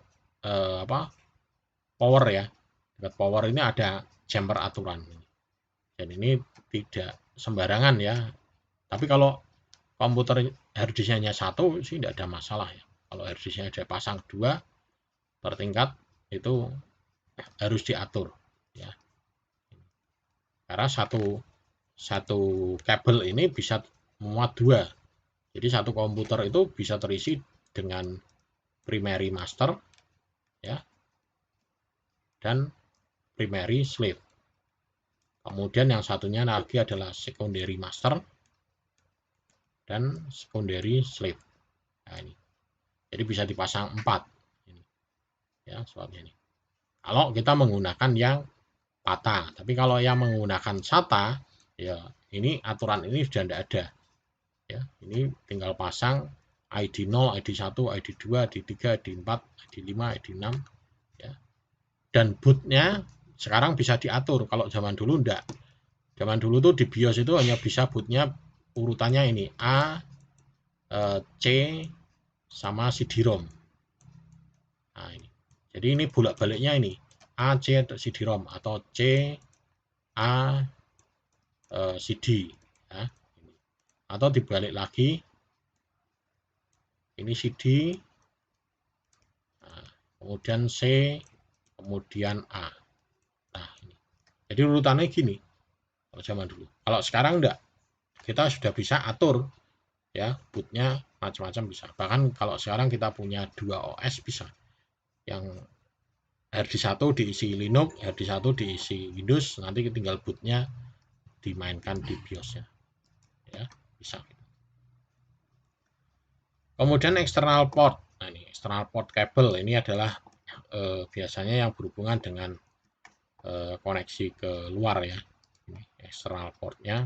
power ya. Dekat power ini ada jumper aturan. Dan ini tidak sembarangan ya. Tapi kalau komputer harddisknya hanya satu sih tidak ada masalah ya. Kalau harddisknya ada pasang 2 per tingkat itu harus diatur ya. Karena satu kabel ini bisa memuat 2. Jadi satu komputer itu bisa terisi dengan primary master ya dan primary slave. Kemudian yang satunya lagi adalah secondary master dan secondary slave. Nah, ini. Jadi bisa dipasang 4. Ini. Ya, seperti ini. Kalau kita menggunakan yang PATA. Tapi kalau yang menggunakan SATA, ya ini aturan ini sudah tidak ada. Ya, ini tinggal pasang ID 0, ID 1, ID 2, ID 3, ID 4, ID 5, ID 6 ya. Dan bootnya sekarang bisa diatur. Kalau zaman dulu enggak. Zaman dulu tuh di BIOS itu hanya bisa bootnya urutannya ini A, C sama CD-ROM. Nah, ini. Jadi ini bolak-baliknya ini A, C CD-ROM atau C, A, CD ya. Atau dibalik lagi ini CD, nah, kemudian C, kemudian A. Nah, ini. Jadi urutannya gini kalau zaman dulu. Kalau sekarang enggak, kita sudah bisa atur ya bootnya macam-macam bisa. Bahkan kalau sekarang kita punya 2 OS bisa. Yang harddisk 1 diisi Linux, harddisk 1 diisi Windows, nanti tinggal bootnya dimainkan di BIOS-nya. Ya, bisa. Kemudian external port. Nah, ini external port kabel ini adalah biasanya yang berhubungan dengan koneksi ke luar ya. Ini external portnya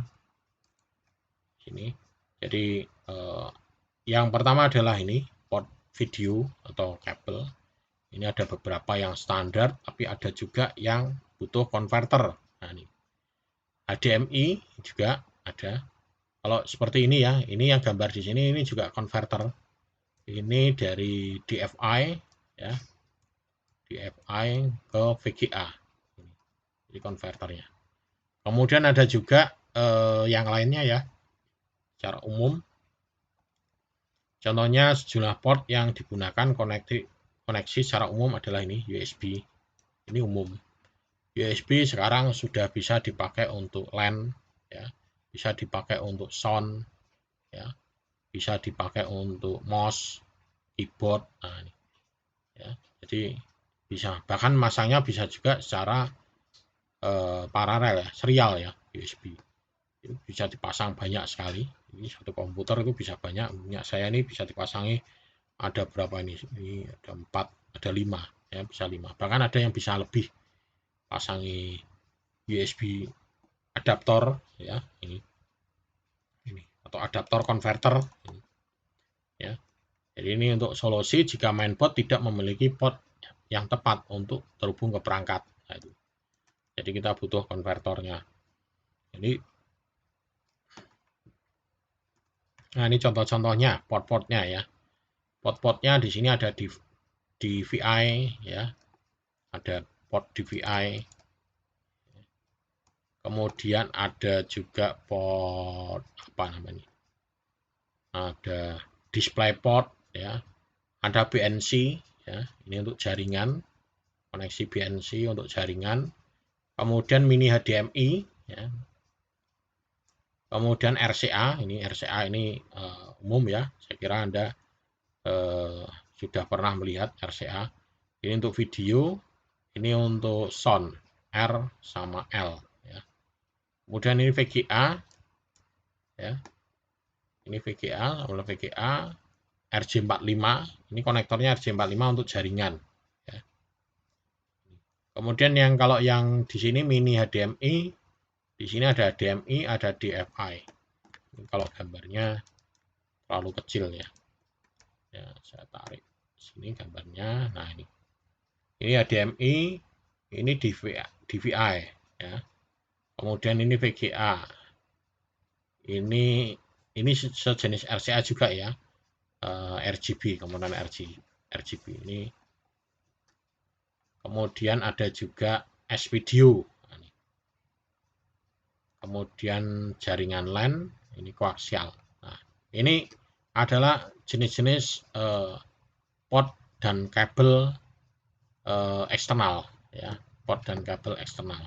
sini. Jadi yang pertama adalah ini port video atau kabel. Ini ada beberapa yang standar, tapi ada juga yang butuh converter. Nah, ini HDMI juga ada. Kalau seperti ini ya, ini yang gambar di sini ini juga converter. Ini dari DFI ya, DFI ke VGA. Ini konverternya. Kemudian ada juga yang lainnya ya, secara umum. Contohnya sejumlah port yang digunakan koneksi secara umum adalah ini USB. Ini umum. USB sekarang sudah bisa dipakai untuk LAN, ya, bisa dipakai untuk sound, ya, bisa dipakai untuk mouse, keyboard. Nah, ini, ya. Jadi bisa, bahkan masangnya bisa juga secara paralel ya, serial ya, USB. Bisa dipasang banyak sekali. Ini satu komputer itu bisa banyak. Punya saya ini bisa dipasangi ada berapa ini? Ini ada 4, ada 5 ya, bisa 5. Bahkan ada yang bisa lebih. Pasangi USB adaptor ya, ini atau adaptor konverter ini, ya. Jadi ini untuk solusi jika mainboard tidak memiliki port yang tepat untuk terhubung ke perangkat. Nah, itu. Jadi kita butuh konvertornya. Nah ini contoh-contohnya port-portnya ya. Port-portnya di sini ada di DVI ya, ada port DVI. Kemudian ada juga port apa namanya? Ada DisplayPort ya. Ada BNC ya. Ini untuk jaringan, koneksi BNC untuk jaringan. Kemudian mini HDMI ya. Kemudian RCA, ini RCA ini umum ya. Saya kira Anda sudah pernah melihat RCA. Ini untuk video, ini untuk sound R sama L ya. Kemudian ini VGA ya. Ini VGA, VGA RJ45, ini konektornya RJ45 untuk jaringan ya. Kemudian yang kalau yang di sini mini HDMI, di sini ada HDMI, ada DFI. Ini kalau gambarnya terlalu kecil ya. Ya, saya tarik sini gambarnya. Nah, ini HDMI, ini DVI ya. Kemudian ini VGA. Ini sejenis RCA juga ya. RGB, komponen RGB ini. Kemudian ada juga S-Video. Kemudian jaringan LAN, ini koaksial. Nah, ini adalah jenis-jenis port dan kabel eksternal ya, port dan kabel eksternal.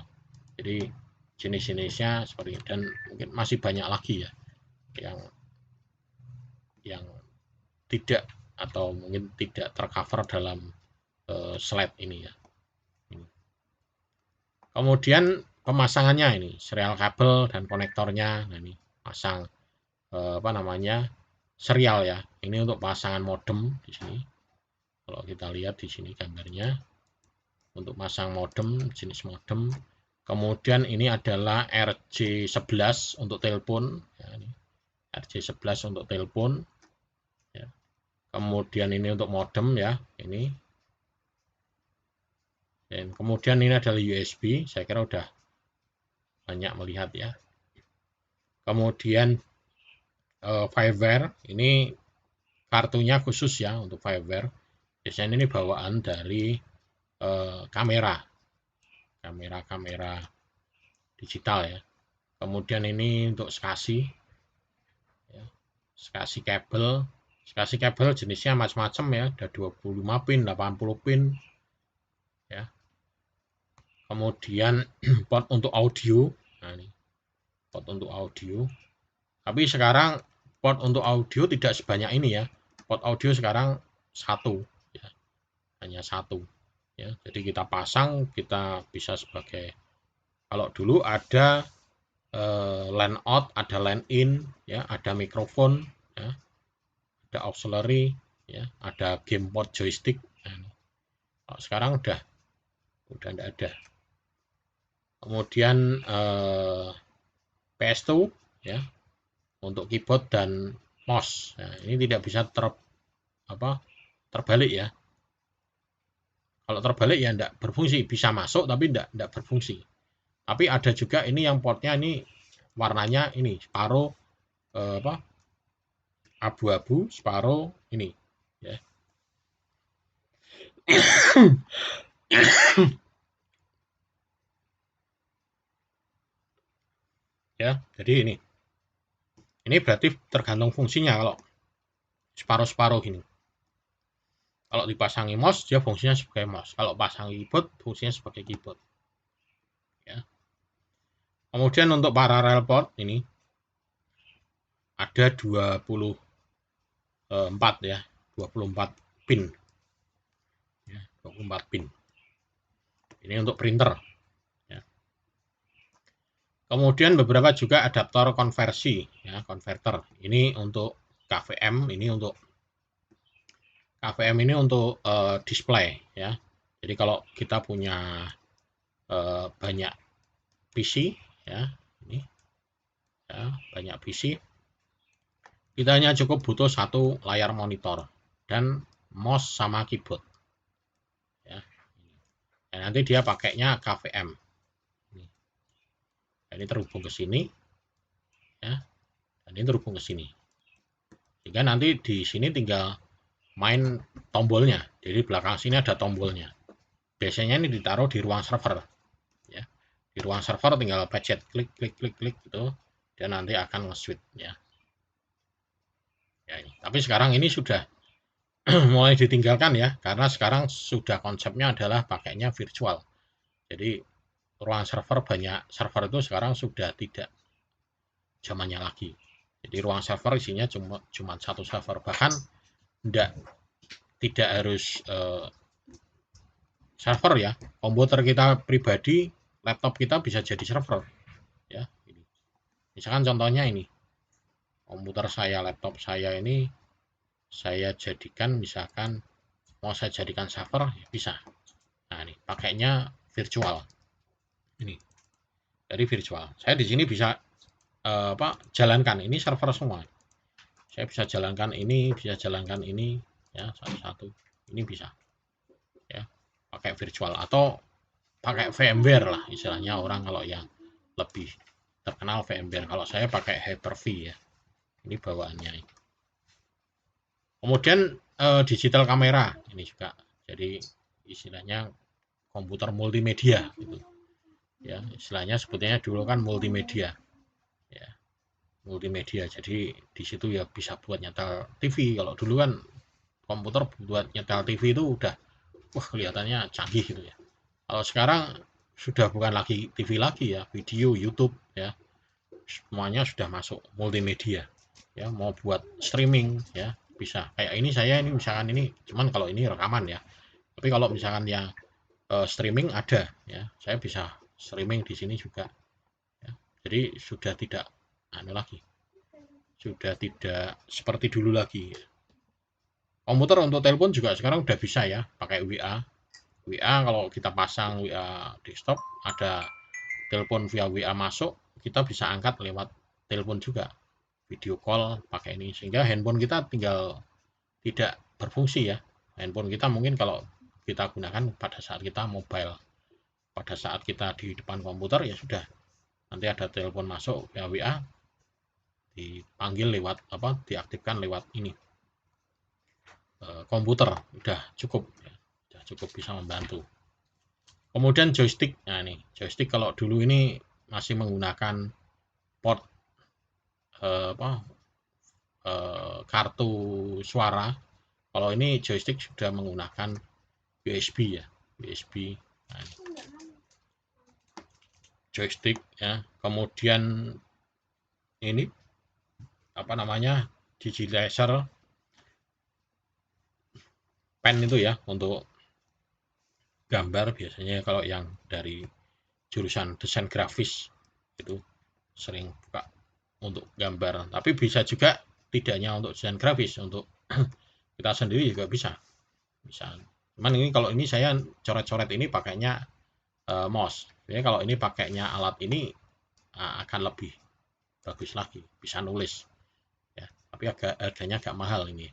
Jadi jenis-jenisnya seperti ini, dan mungkin masih banyak lagi ya yang tidak atau mungkin tidak tercover dalam slide ini ya. Kemudian pemasangannya ini serial kabel dan konektornya. Nah, ini pasang apa namanya, serial ya. Ini untuk pasangan modem di sini. Kalau kita lihat di sini gambarnya untuk pasang modem, jenis modem. Kemudian ini adalah RJ11 untuk telepon ya, ini RJ11 untuk telepon ya. Kemudian ini untuk modem ya, ini. Dan kemudian ini adalah USB, saya kira udah banyak melihat ya. Kemudian fireware, ini kartunya khusus ya untuk fireware. Biasanya ini bawaan dari kamera digital ya. Kemudian ini untuk SCSI ya. SCSI kabel jenisnya macam-macam ya, ada 25 pin, 80 pin ya. Kemudian port untuk audio. Nah, ini port untuk audio. Tapi sekarang port untuk audio tidak sebanyak ini ya. Port audio sekarang satu ya. Hanya satu ya. Jadi kita pasang, kita bisa sebagai, kalau dulu ada LAN out, ada LAN in ya, ada mikrofon ya, ada auxiliary ya, ada game port joystick. Nah, sekarang udah enggak ada. Kemudian PS2 ya, untuk keyboard dan mouse. Nah, ini tidak bisa terbalik ya. Kalau terbalik ya enggak berfungsi, bisa masuk tapi enggak berfungsi. Tapi ada juga ini yang portnya ini warnanya ini separuh abu-abu, separuh ini ya. Ya, jadi ini berarti tergantung fungsinya. Kalau separuh-separuh gini, kalau dipasangi mouse dia fungsinya sebagai mouse, kalau pasang keyboard fungsinya sebagai keyboard, ya. Kemudian untuk parallel port ini ada 24 ya, 24 pin, ya, 24 pin. Ini untuk printer, ya. Kemudian beberapa juga adaptor konversi, ya, konverter. Ini untuk KVM, ini untuk display, ya. Jadi kalau kita punya banyak PC, ya, ini, ya, banyak PC, kita hanya cukup butuh satu layar monitor dan mouse sama keyboard, ya. Dan nanti dia pakainya KVM. Ini terhubung ke sini, ya, dan ini terhubung ke sini. Sehingga nanti di sini tinggal main tombolnya. Jadi belakang sini ada tombolnya. Biasanya ini ditaruh di ruang server, ya. Di ruang server tinggal pencet klik klik klik klik gitu, dan nanti akan nge-switch, ya. Ya, ini. Tapi sekarang ini sudah mulai ditinggalkan, ya, karena sekarang sudah konsepnya adalah pakainya virtual. Jadi ruang server, banyak server itu sekarang sudah tidak zamannya lagi. Jadi ruang server isinya cuma satu server, bahkan tidak harus server, ya. Komputer kita pribadi, laptop kita bisa jadi server, ya. Misalkan contohnya ini, komputer saya, laptop saya ini saya jadikan, misalkan mau saya jadikan server, ya bisa. Nah, ini pakainya virtual. Ini dari virtual. Saya di sini bisa jalankan ini server semua. Saya bisa jalankan ini, ya, satu-satu. Ini bisa, ya, pakai virtual atau pakai VMware lah istilahnya orang kalau yang lebih terkenal VMware. Kalau saya pakai Hyper-V, ya. Ini bawaannya. Kemudian digital kamera ini juga. Jadi istilahnya komputer multimedia gitu. Ya, istilahnya sebetulnya dulu kan multimedia. Ya, multimedia. Jadi di situ ya bisa buat nyetel TV. Kalau dulu kan komputer buat nyetel TV itu udah kelihatannya canggih gitu, ya. Kalau sekarang sudah bukan lagi TV lagi, ya, video, YouTube, ya. Semuanya sudah masuk multimedia, ya. Mau buat streaming, ya, bisa. Kayak ini saya ini misalkan ini, cuman kalau ini rekaman, ya. Tapi kalau misalkan yang streaming ada, ya. Saya bisa streaming di sini juga, ya. Jadi sudah tidak lagi. Sudah tidak seperti dulu lagi. Komputer untuk telepon juga sekarang udah bisa, ya, pakai WA. WA kalau kita pasang WA desktop, ada telepon via WA masuk, kita bisa angkat lewat telepon juga, video call pakai ini, sehingga handphone kita tinggal tidak berfungsi, ya. Handphone kita mungkin kalau kita gunakan pada saat kita mobile, pada saat kita di depan komputer, ya sudah, nanti ada telepon masuk via WA, dipanggil lewat diaktifkan lewat ini komputer, udah cukup, ya. Udah cukup bisa membantu. Kemudian joystick, nah ini joystick kalau dulu ini masih menggunakan port kartu suara. Kalau ini joystick sudah menggunakan USB, ya, USB. Nah, joystick, ya. Kemudian ini digitizer pen itu, ya, untuk gambar. Biasanya kalau yang dari jurusan desain grafis itu sering buka untuk gambar, tapi bisa juga tidak hanya untuk desain grafis, untuk kita sendiri juga bisa. Cuman ini kalau ini saya coret-coret ini pakainya mouse. Jadi kalau ini pakainya alat ini akan lebih bagus lagi, bisa nulis, ya. Tapi harganya agak mahal ini.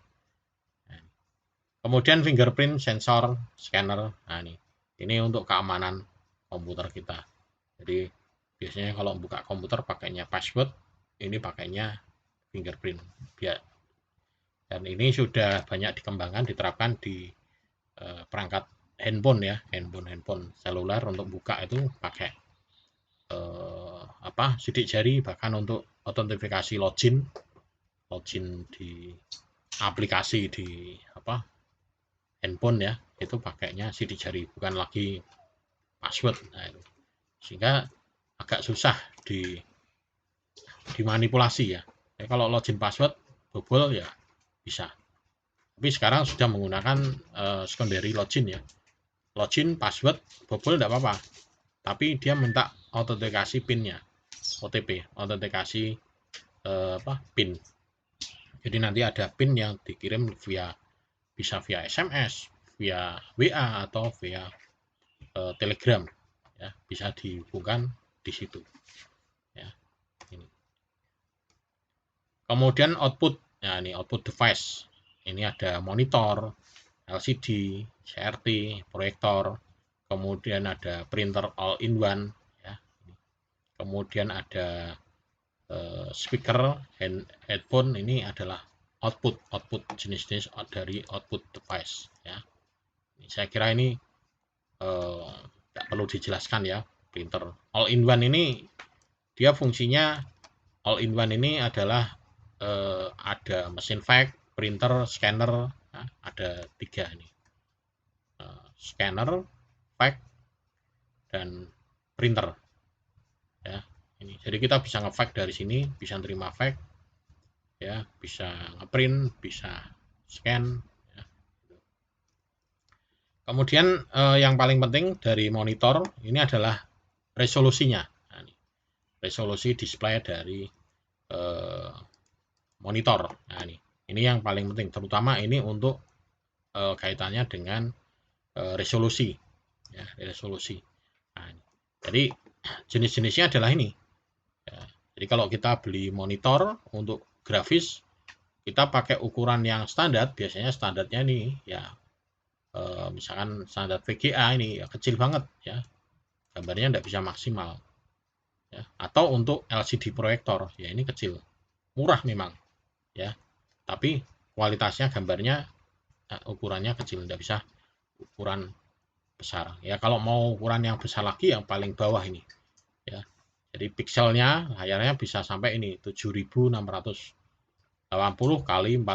Kemudian fingerprint sensor scanner. Nah, ini untuk keamanan komputer kita. Jadi biasanya kalau buka komputer pakainya password, ini pakainya fingerprint, biar Dan ini sudah banyak dikembangkan, diterapkan di perangkat handphone ya, handphone seluler. Untuk buka itu pakai sidik jari, bahkan untuk autentifikasi login di aplikasi di handphone ya, itu pakainya sidik jari, bukan lagi password. Nah, itu sehingga agak susah dimanipulasi ya. Kalau login password bobol ya bisa. Tapi sekarang sudah menggunakan secondary login ya. Login password bobol tidak apa-apa. Tapi dia minta autentikasi PIN-nya, OTP, autentikasi PIN. Jadi nanti ada PIN yang dikirim bisa via SMS, via WA atau via Telegram ya, bisa dihubungkan di situ ya. Ini. Kemudian output, nah ini output device. Ini ada monitor, LCD, CRT, proyektor, kemudian ada printer all-in-one ya. Kemudian ada speaker, headphone. Ini adalah output jenis-jenis dari output device ya. Saya kira ini tidak perlu dijelaskan ya. Printer all-in-one ini dia fungsinya, all-in-one ini adalah ada mesin fax, printer, scanner, nah, ada 3 ini, scanner, fax, dan printer ya. Ini jadi kita bisa ngefax dari sini, bisa terima fax ya, bisa ngeprint, bisa scan ya. Kemudian yang paling penting dari monitor ini adalah resolusinya. Nah, resolusi display dari monitor. Nah, ini yang paling penting, terutama ini untuk kaitannya dengan resolusi ya, resolusi. Nah, jadi jenis-jenisnya adalah ini ya. Jadi kalau kita beli monitor untuk grafis, kita pakai ukuran yang standar. Biasanya standarnya ini ya misalkan standar VGA ini ya kecil banget ya, gambarnya tidak bisa maksimal ya. Atau untuk LCD proyektor ya, ini kecil, murah memang ya, tapi kualitasnya gambarnya ukurannya kecil, tidak bisa ukuran besar ya. Kalau mau ukuran yang besar lagi, yang paling bawah ini ya, jadi pikselnya, layarnya bisa sampai ini 7680 kali 4800.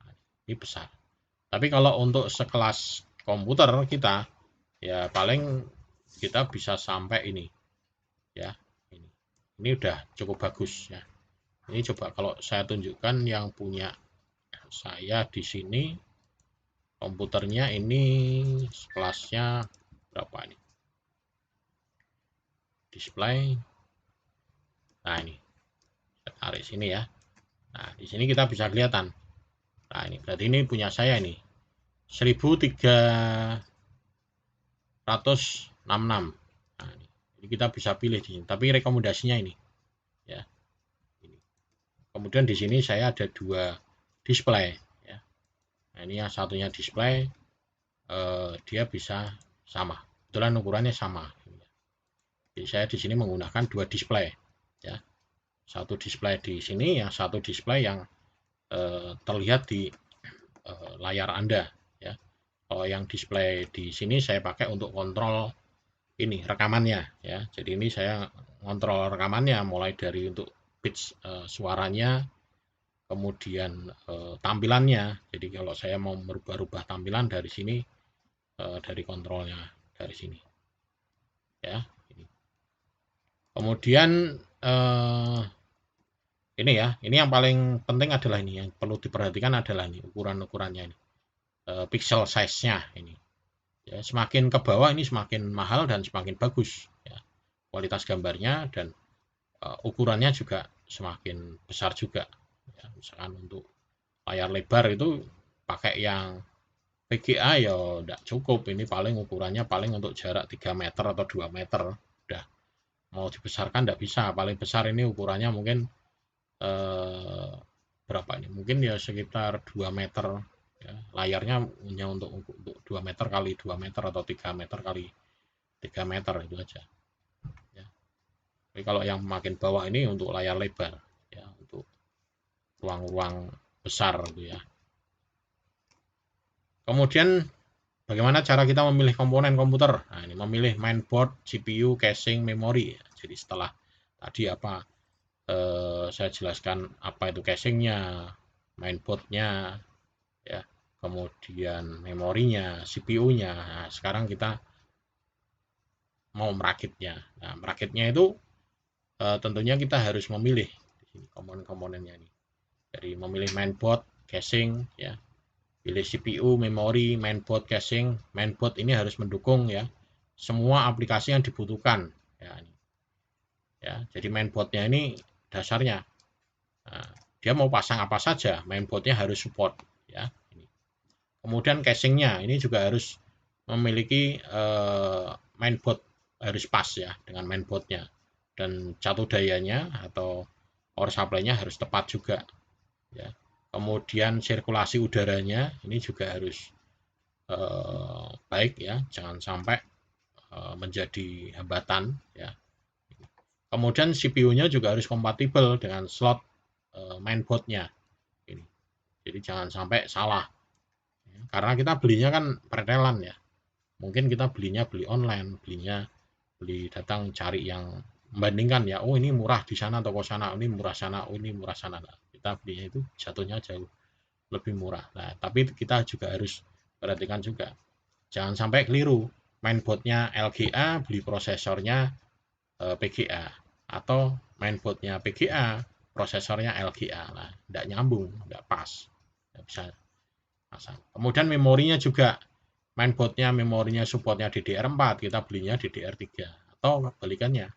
Nah, ini besar. Tapi kalau untuk sekelas komputer kita ya paling kita bisa sampai ini ya, ini udah cukup bagus ya. Ini coba kalau saya tunjukkan yang punya saya di sini, komputernya ini kelasnya berapa ini, display. Nah, ini saya tarik sini ya. Nah, di sini kita bisa kelihatan. Nah, ini berarti ini punya saya ini 1366. Nah, ini kita bisa pilih di sini, tapi rekomendasinya ini ya. Ini. Kemudian di sini saya ada 2 display ya. Nah, ini yang satunya display, dia bisa sama, kebetulan ukurannya sama. Jadi saya di sini menggunakan 2 display ya. Satu display di sini, yang satu display yang terlihat di layar Anda ya. Kalau yang display di sini saya pakai untuk kontrol ini rekamannya ya. Jadi ini saya kontrol rekamannya mulai dari untuk pitch suaranya, kemudian tampilannya. Jadi kalau saya mau merubah-rubah tampilan dari sini, dari kontrolnya dari sini ya. Kemudian ini ya, ini yang paling penting adalah ini, yang perlu diperhatikan adalah ini ukuran-ukurannya ini, pixel size-nya ini ya. Semakin ke bawah ini semakin mahal dan semakin bagus ya, kualitas gambarnya, dan ukurannya juga semakin besar juga ya. Misalkan untuk layar lebar itu pakai yang VGA ya tidak cukup, ini paling ukurannya paling untuk jarak 3 meter atau 2 meter, udah mau dibesarkan tidak bisa. Paling besar ini ukurannya mungkin berapa ini, mungkin ya sekitar 2 meter ya. Layarnya punya untuk 2 meter kali 2 meter atau 3 meter kali 3 meter, itu aja ya. Tapi kalau yang makin bawah ini untuk layar lebar ya, untuk ruang-ruang besar gitu ya. Kemudian bagaimana cara kita memilih komponen komputer? Nah, ini memilih mainboard, CPU, caching, memori. Jadi setelah tadi saya jelaskan apa itu cachingnya, mainboardnya, ya, kemudian memorinya, CPU-nya. Nah, sekarang kita mau merakitnya. Nah, merakitnya itu tentunya kita harus memilih di sini komponen-komponennya ini. Jadi memilih mainboard, caching, ya, pilih CPU, memori, mainboard, caching. Mainboard ini harus mendukung ya semua aplikasi yang dibutuhkan. Ya, jadi mainboardnya ini dasarnya. Nah, dia mau pasang apa saja, mainboardnya harus support. Ya. Kemudian cachingnya ini juga harus memiliki mainboard harus pas ya dengan mainboardnya, dan catur dayanya atau power supply-nya harus tepat juga. Ya. Kemudian sirkulasi udaranya ini juga harus baik ya, jangan sampai menjadi hambatan ya. Kemudian CPU-nya juga harus kompatibel dengan slot mainboard-nya ini. Jadi jangan sampai salah. Karena kita belinya kan pretelan ya. Mungkin kita beli online, beli datang cari yang membandingkan ya. Oh ini murah di sana toko sana, ini murah sana, oh ini murah sana. Nah, kita belinya itu jatuhnya jauh lebih murah. Nah, tapi kita juga harus perhatikan juga. Jangan sampai keliru. Mainboardnya LGA, beli prosesornya PGA. Atau mainboardnya PGA, prosesornya LGA. Nah, tidak nyambung, tidak pas. Tidak bisa pasang. Kemudian memorinya juga. Mainboardnya, memorinya supportnya DDR4, kita belinya DDR3. Atau kebalikannya,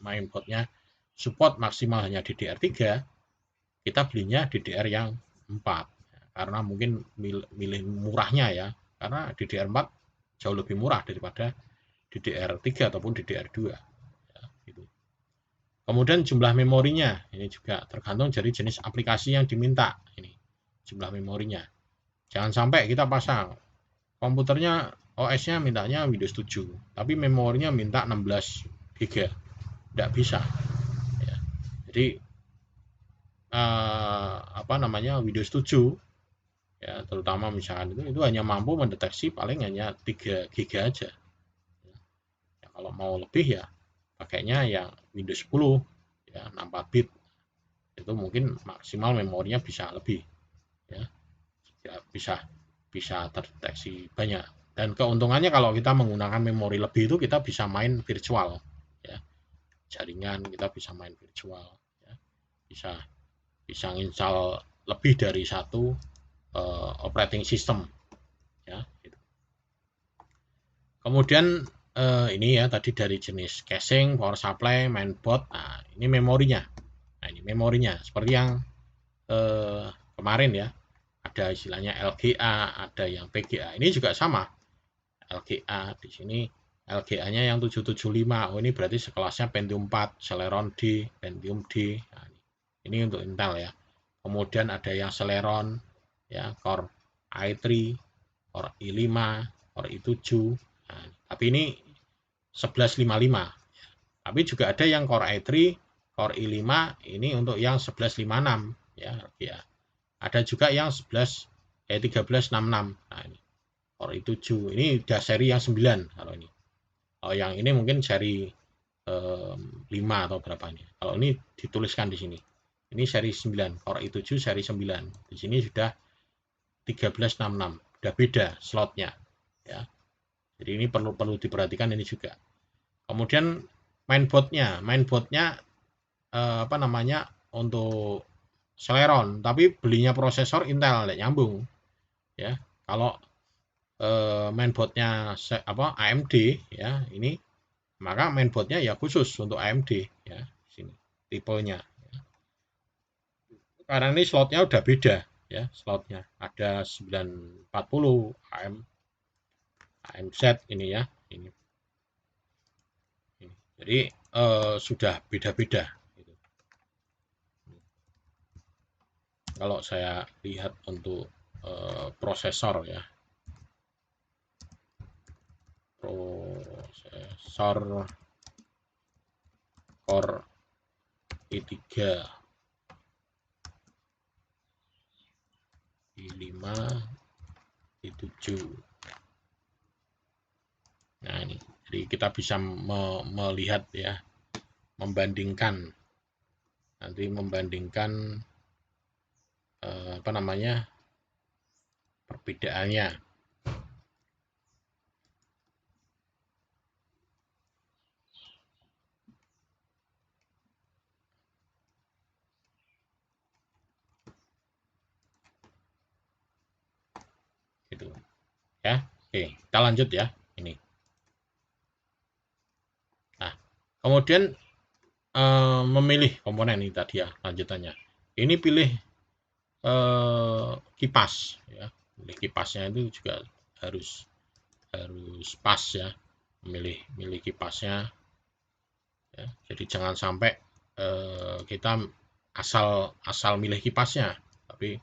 mainboardnya support maksimal hanya DDR3, kita belinya DDR yang 4. Karena mungkin milih murahnya ya, karena DDR4 jauh lebih murah daripada DDR3 ataupun DDR2. Ya, gitu. Kemudian jumlah memorinya, ini juga tergantung dari jenis aplikasi yang diminta. Ini jumlah memorinya. Jangan sampai kita pasang komputernya OS-nya mintanya Windows 7, tapi memorinya minta 16 GB. Tidak bisa. Ya. Jadi Windows 7 ya, terutama misalkan itu hanya mampu mendeteksi paling hanya 3 GB aja. Ya, kalau mau lebih ya pakainya yang Windows 10 ya 64 bit. Itu mungkin maksimal memorinya bisa lebih ya. Ya bisa terdeteksi banyak. Dan keuntungannya kalau kita menggunakan memori lebih itu kita bisa main virtual ya. Jaringan kita bisa main virtual ya. Bisa bisa install lebih dari satu operating system ya. Kemudian ini ya tadi dari jenis caching, power supply, mainboard. Nah, ini memorinya. Nah, ini memorinya seperti yang kemarin ya. Ada istilahnya LGA, ada yang PGA. Ini juga sama. LGA di sini LGA-nya yang 775. Oh, ini berarti sekelasnya Pentium 4, Celeron D, Pentium D. Nah, ini untuk Intel ya. Kemudian ada yang Celeron ya, Core i3, Core i5, Core i7. Nah, tapi ini 1155. Tapi juga ada yang Core i3, Core i5 ini untuk yang 1156 ya, ya. Ada juga yang 1366. Nah, ini Core i7. Ini udah seri yang 9 kalau ini. Kalau yang ini mungkin seri 5 atau berapa ini. Kalau ini dituliskan di sini. Ini seri 9, Core i7 seri 9. Di sini sudah 1366. Udah beda slotnya ya. Jadi ini perlu diperhatikan ini juga. Kemudian mainboardnya untuk Celeron, tapi belinya prosesor Intel, tidak nyambung ya. Kalau mainboardnya AMD ya, ini maka mainboardnya ya khusus untuk AMD ya, sini tipenya ya. Karena ini slotnya udah beda ya, slotnya ada 940 AMZ ini ya, ini jadi sudah beda-beda gitu. Kalau saya lihat untuk prosesor ya, prosesor Core i3 di 7. Nah ini, jadi kita bisa melihat ya, membandingkan, nanti membandingkan apa namanya, perbedaannya. Gitu ya. Oke, kita lanjut ya ini. Nah, kemudian memilih komponen ini tadi ya lanjutannya. Ini pilih kipas ya. Pilih kipasnya itu juga harus pas ya. Milih kipasnya ya. Jadi jangan sampai kita asal milih kipasnya, tapi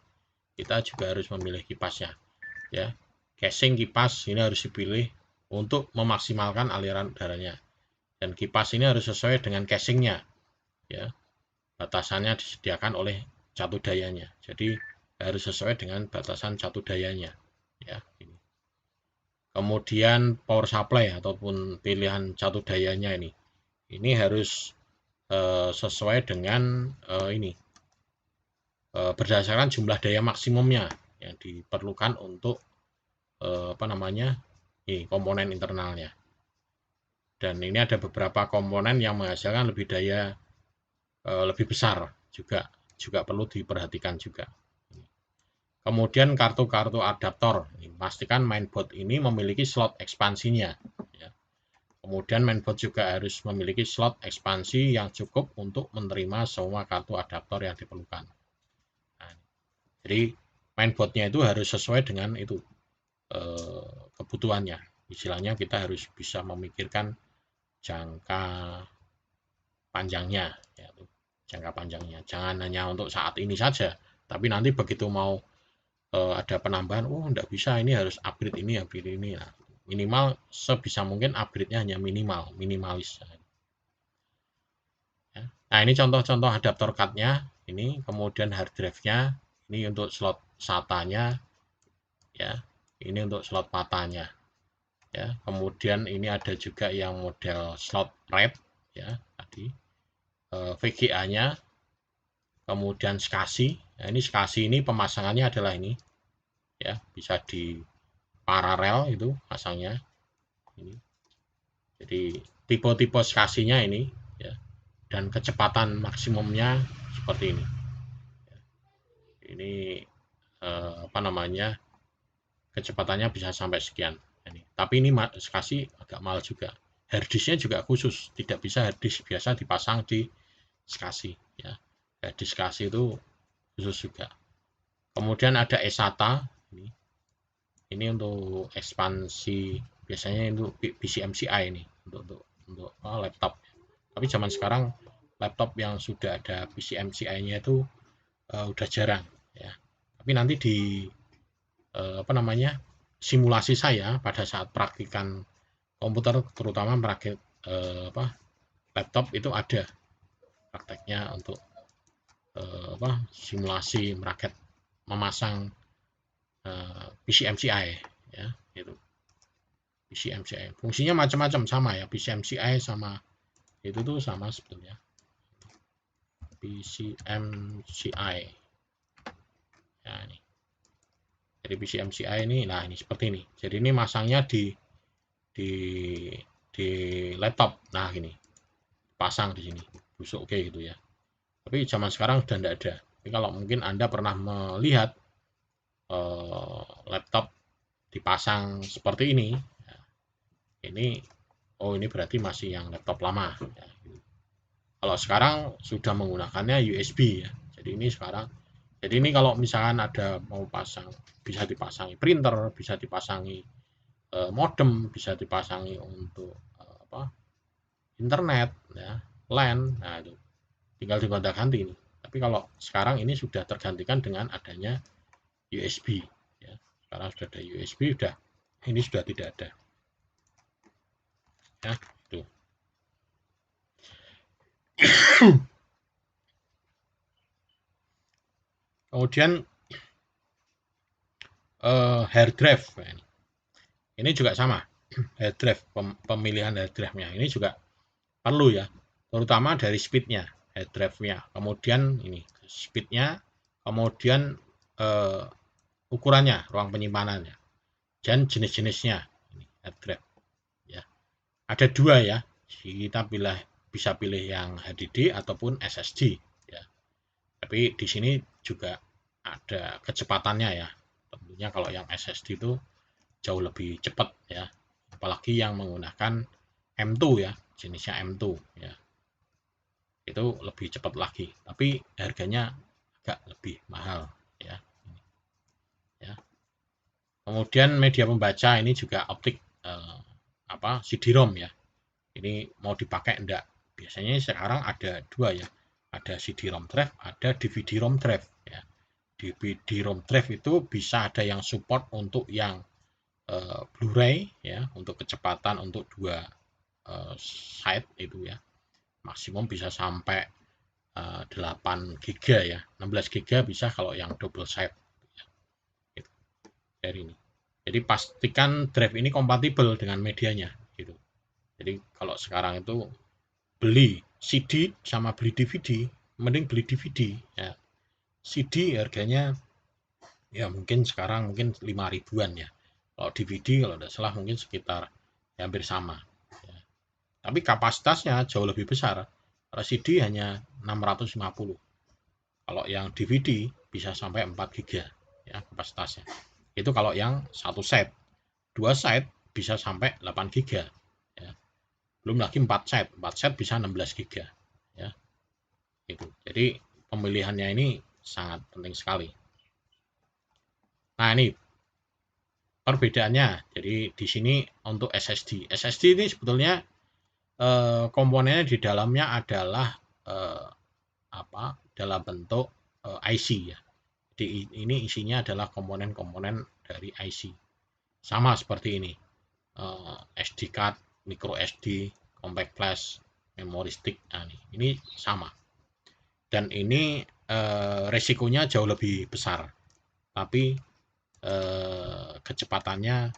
kita juga harus memilih kipasnya ya. Casing kipas ini harus dipilih untuk memaksimalkan aliran udaranya, dan kipas ini harus sesuai dengan casingnya ya. Batasannya disediakan oleh catu dayanya, jadi harus sesuai dengan batasan catu dayanya ya. Kemudian power supply ataupun pilihan catu dayanya ini harus sesuai dengan ini berdasarkan jumlah daya maksimumnya yang diperlukan untuk apa namanya, komponen internalnya. Dan ini ada beberapa komponen yang menghasilkan lebih besar juga perlu diperhatikan juga. Kemudian kartu-kartu adaptor, pastikan mainboard ini memiliki slot ekspansinya ya. Kemudian mainboard juga harus memiliki slot ekspansi yang cukup untuk menerima semua kartu adaptor yang diperlukan. Nah, jadi mainboardnya itu harus sesuai dengan itu kebutuhannya. Istilahnya kita harus bisa memikirkan jangka panjangnya ya, jangka panjangnya. Jangan hanya untuk saat ini saja, tapi nanti begitu mau ada penambahan, oh enggak bisa, ini harus upgrade ini. Nah, minimal sebisa mungkin upgrade-nya hanya minimalis. Ya. Nah, ini contoh-contoh adaptor card-nya. Ini kemudian hard drive-nya, ini untuk slot SATA-nya ya. Ini untuk slot PATA-nya. Ya, kemudian ini ada juga yang model slot RAID ya, tadi VGA-nya, kemudian SCSI. Nah, ini SCSI ini pemasangannya adalah ini ya, bisa di paralel itu pasangnya ini. Jadi tipe-tipe SCSI-nya ini ya, dan kecepatan maksimumnya seperti ini. Ini apa namanya, kecepatannya bisa sampai sekian. Tapi ini SCSI agak mahal juga. Harddisknya juga khusus, tidak bisa harddisk biasa dipasang di SCSI ya. Harddisk SCSI itu khusus juga. Kemudian ada eSATA ini untuk ekspansi, biasanya itu PCMCI ini untuk laptop. Tapi zaman sekarang laptop yang sudah ada PCMCI-nya itu udah jarang ya. Tapi nanti di apa namanya, simulasi saya pada saat praktikan komputer, terutama merakit laptop, itu ada prakteknya untuk simulasi merakit memasang PCMCI ya, itu PCMCI fungsinya macam-macam, sama ya, PCMCI sama itu tuh sama sebetulnya. PCMCI ya, ini jadi PCMCI ini, nah ini seperti ini. Jadi ini masangnya di laptop, nah gini, pasang di sini busuk kayak gitu ya. Tapi zaman sekarang udah enggak ada. Tapi kalau mungkin Anda pernah melihat laptop dipasang seperti ini, ini berarti masih yang laptop lama ya. Kalau sekarang sudah menggunakannya USB ya. Jadi ini kalau misalkan ada mau pasang, bisa dipasangi printer, bisa dipasangi modem, bisa dipasangi untuk internet ya, LAN. Nah itu tinggal digonta-ganti ini. Tapi kalau sekarang ini sudah tergantikan dengan adanya USB ya. Sekarang sudah ada USB, ini sudah tidak ada ya, itu. Kemudian hard drive. Nah, ini juga sama, hard drive, pemilihan hard drive-nya ini juga perlu ya, terutama dari speed-nya, hard drive-nya, kemudian ini speed-nya, kemudian ukurannya, ruang penyimpanannya, dan jenis-jenisnya. Ini hard drive ya. Ada dua ya, kita bisa pilih yang HDD ataupun SSD ya. Tapi di sini juga ada kecepatannya ya. Tentunya kalau yang SSD itu jauh lebih cepat ya. Apalagi yang menggunakan M2 ya, jenisnya M2 ya. Itu lebih cepat lagi, tapi harganya agak lebih mahal ya. Ya. Kemudian media pembaca ini juga optik CD-ROM ya. Ini mau dipakai enggak? Biasanya sekarang ada dua ya. Ada CD-ROM drive, ada DVD-ROM drive ya. DVD-ROM drive itu bisa ada yang support untuk yang Blu-ray ya, untuk kecepatan untuk dua side itu ya. Maksimum bisa sampai 8 GB ya, 16 GB bisa kalau yang double side ya. Gitu. Dari ini. Jadi pastikan drive ini kompatibel dengan medianya gitu. Jadi kalau sekarang itu beli CD sama beli DVD, mending beli DVD ya. CD harganya ya mungkin sekarang mungkin 5 ribuan ya. Kalau DVD kalau tidak salah mungkin sekitar ya, hampir sama. Ya. Tapi kapasitasnya jauh lebih besar. Kalau CD hanya 650. Kalau yang DVD bisa sampai 4 GB ya kapasitasnya. Itu kalau yang satu set. Dua set bisa sampai 8 GB ya. Belum lagi 4 set. 4 set bisa 16 GB ya. Itu. Jadi pemilihannya ini sangat penting sekali. Nah, ini perbedaannya. Jadi di sini untuk SSD. SSD ini sebetulnya komponennya di dalamnya adalah dalam bentuk IC ya. Jadi ini isinya adalah komponen-komponen dari IC. Sama seperti ini. SD card, micro SD, compact flash, memory stick. Nah, ini sama. Dan ini resikonya jauh lebih besar. Tapi kecepatannya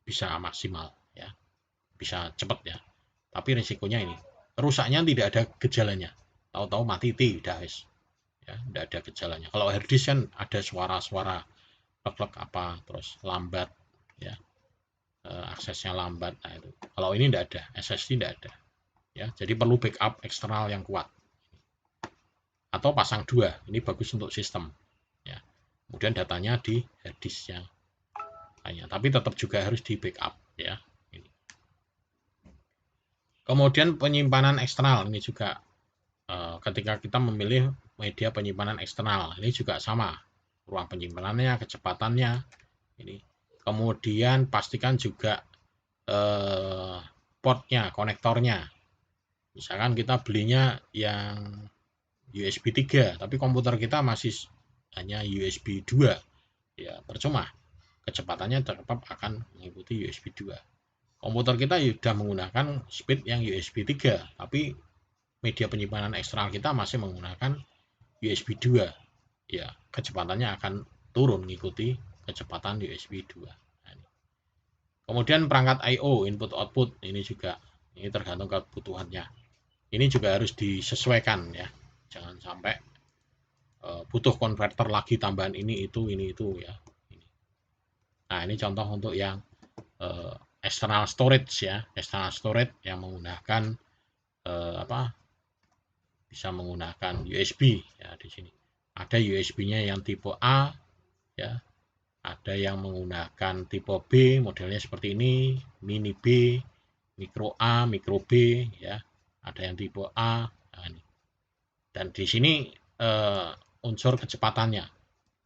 bisa maksimal ya. Bisa cepat ya. Tapi resikonya ini, rusaknya tidak ada gejalanya. Tahu-tahu mati udah wis. Ya, tidak ada gejalanya. Kalau hard disk kan ada suara-suara plek apa, terus lambat ya. Aksesnya lambat. Nah, itu. Kalau ini tidak ada, SSD tidak ada. Ya, jadi perlu backup eksternal yang kuat. Atau pasang dua, ini bagus untuk sistem. Ya. Kemudian datanya di hard disknya. Tapi tetap juga harus di backup ya. Ini. Kemudian penyimpanan eksternal ini juga ketika kita memilih media penyimpanan eksternal ini juga sama, ruang penyimpanannya, kecepatannya ini. Kemudian pastikan juga portnya, konektornya. Misalkan kita belinya yang USB 3, tapi komputer kita masih hanya USB 2, ya percuma. Kecepatannya tetap akan mengikuti USB 2. Komputer kita sudah menggunakan speed yang USB 3, tapi media penyimpanan eksternal kita masih menggunakan USB 2. Ya, kecepatannya akan turun mengikuti kecepatan USB 2. Kemudian perangkat I/O, input output, ini juga ini tergantung kebutuhannya. Ini juga harus disesuaikan ya. Jangan sampai butuh konverter lagi tambahan ini itu ya. Nah, ini contoh untuk yang external storage ya. External storage yang menggunakan bisa menggunakan USB ya di sini. Ada USB-nya yang tipe A ya. Ada yang menggunakan tipe B, modelnya seperti ini, mini B, micro A, micro B ya. Ada yang tipe A. Nah, ini. Dan di sini unsur kecepatannya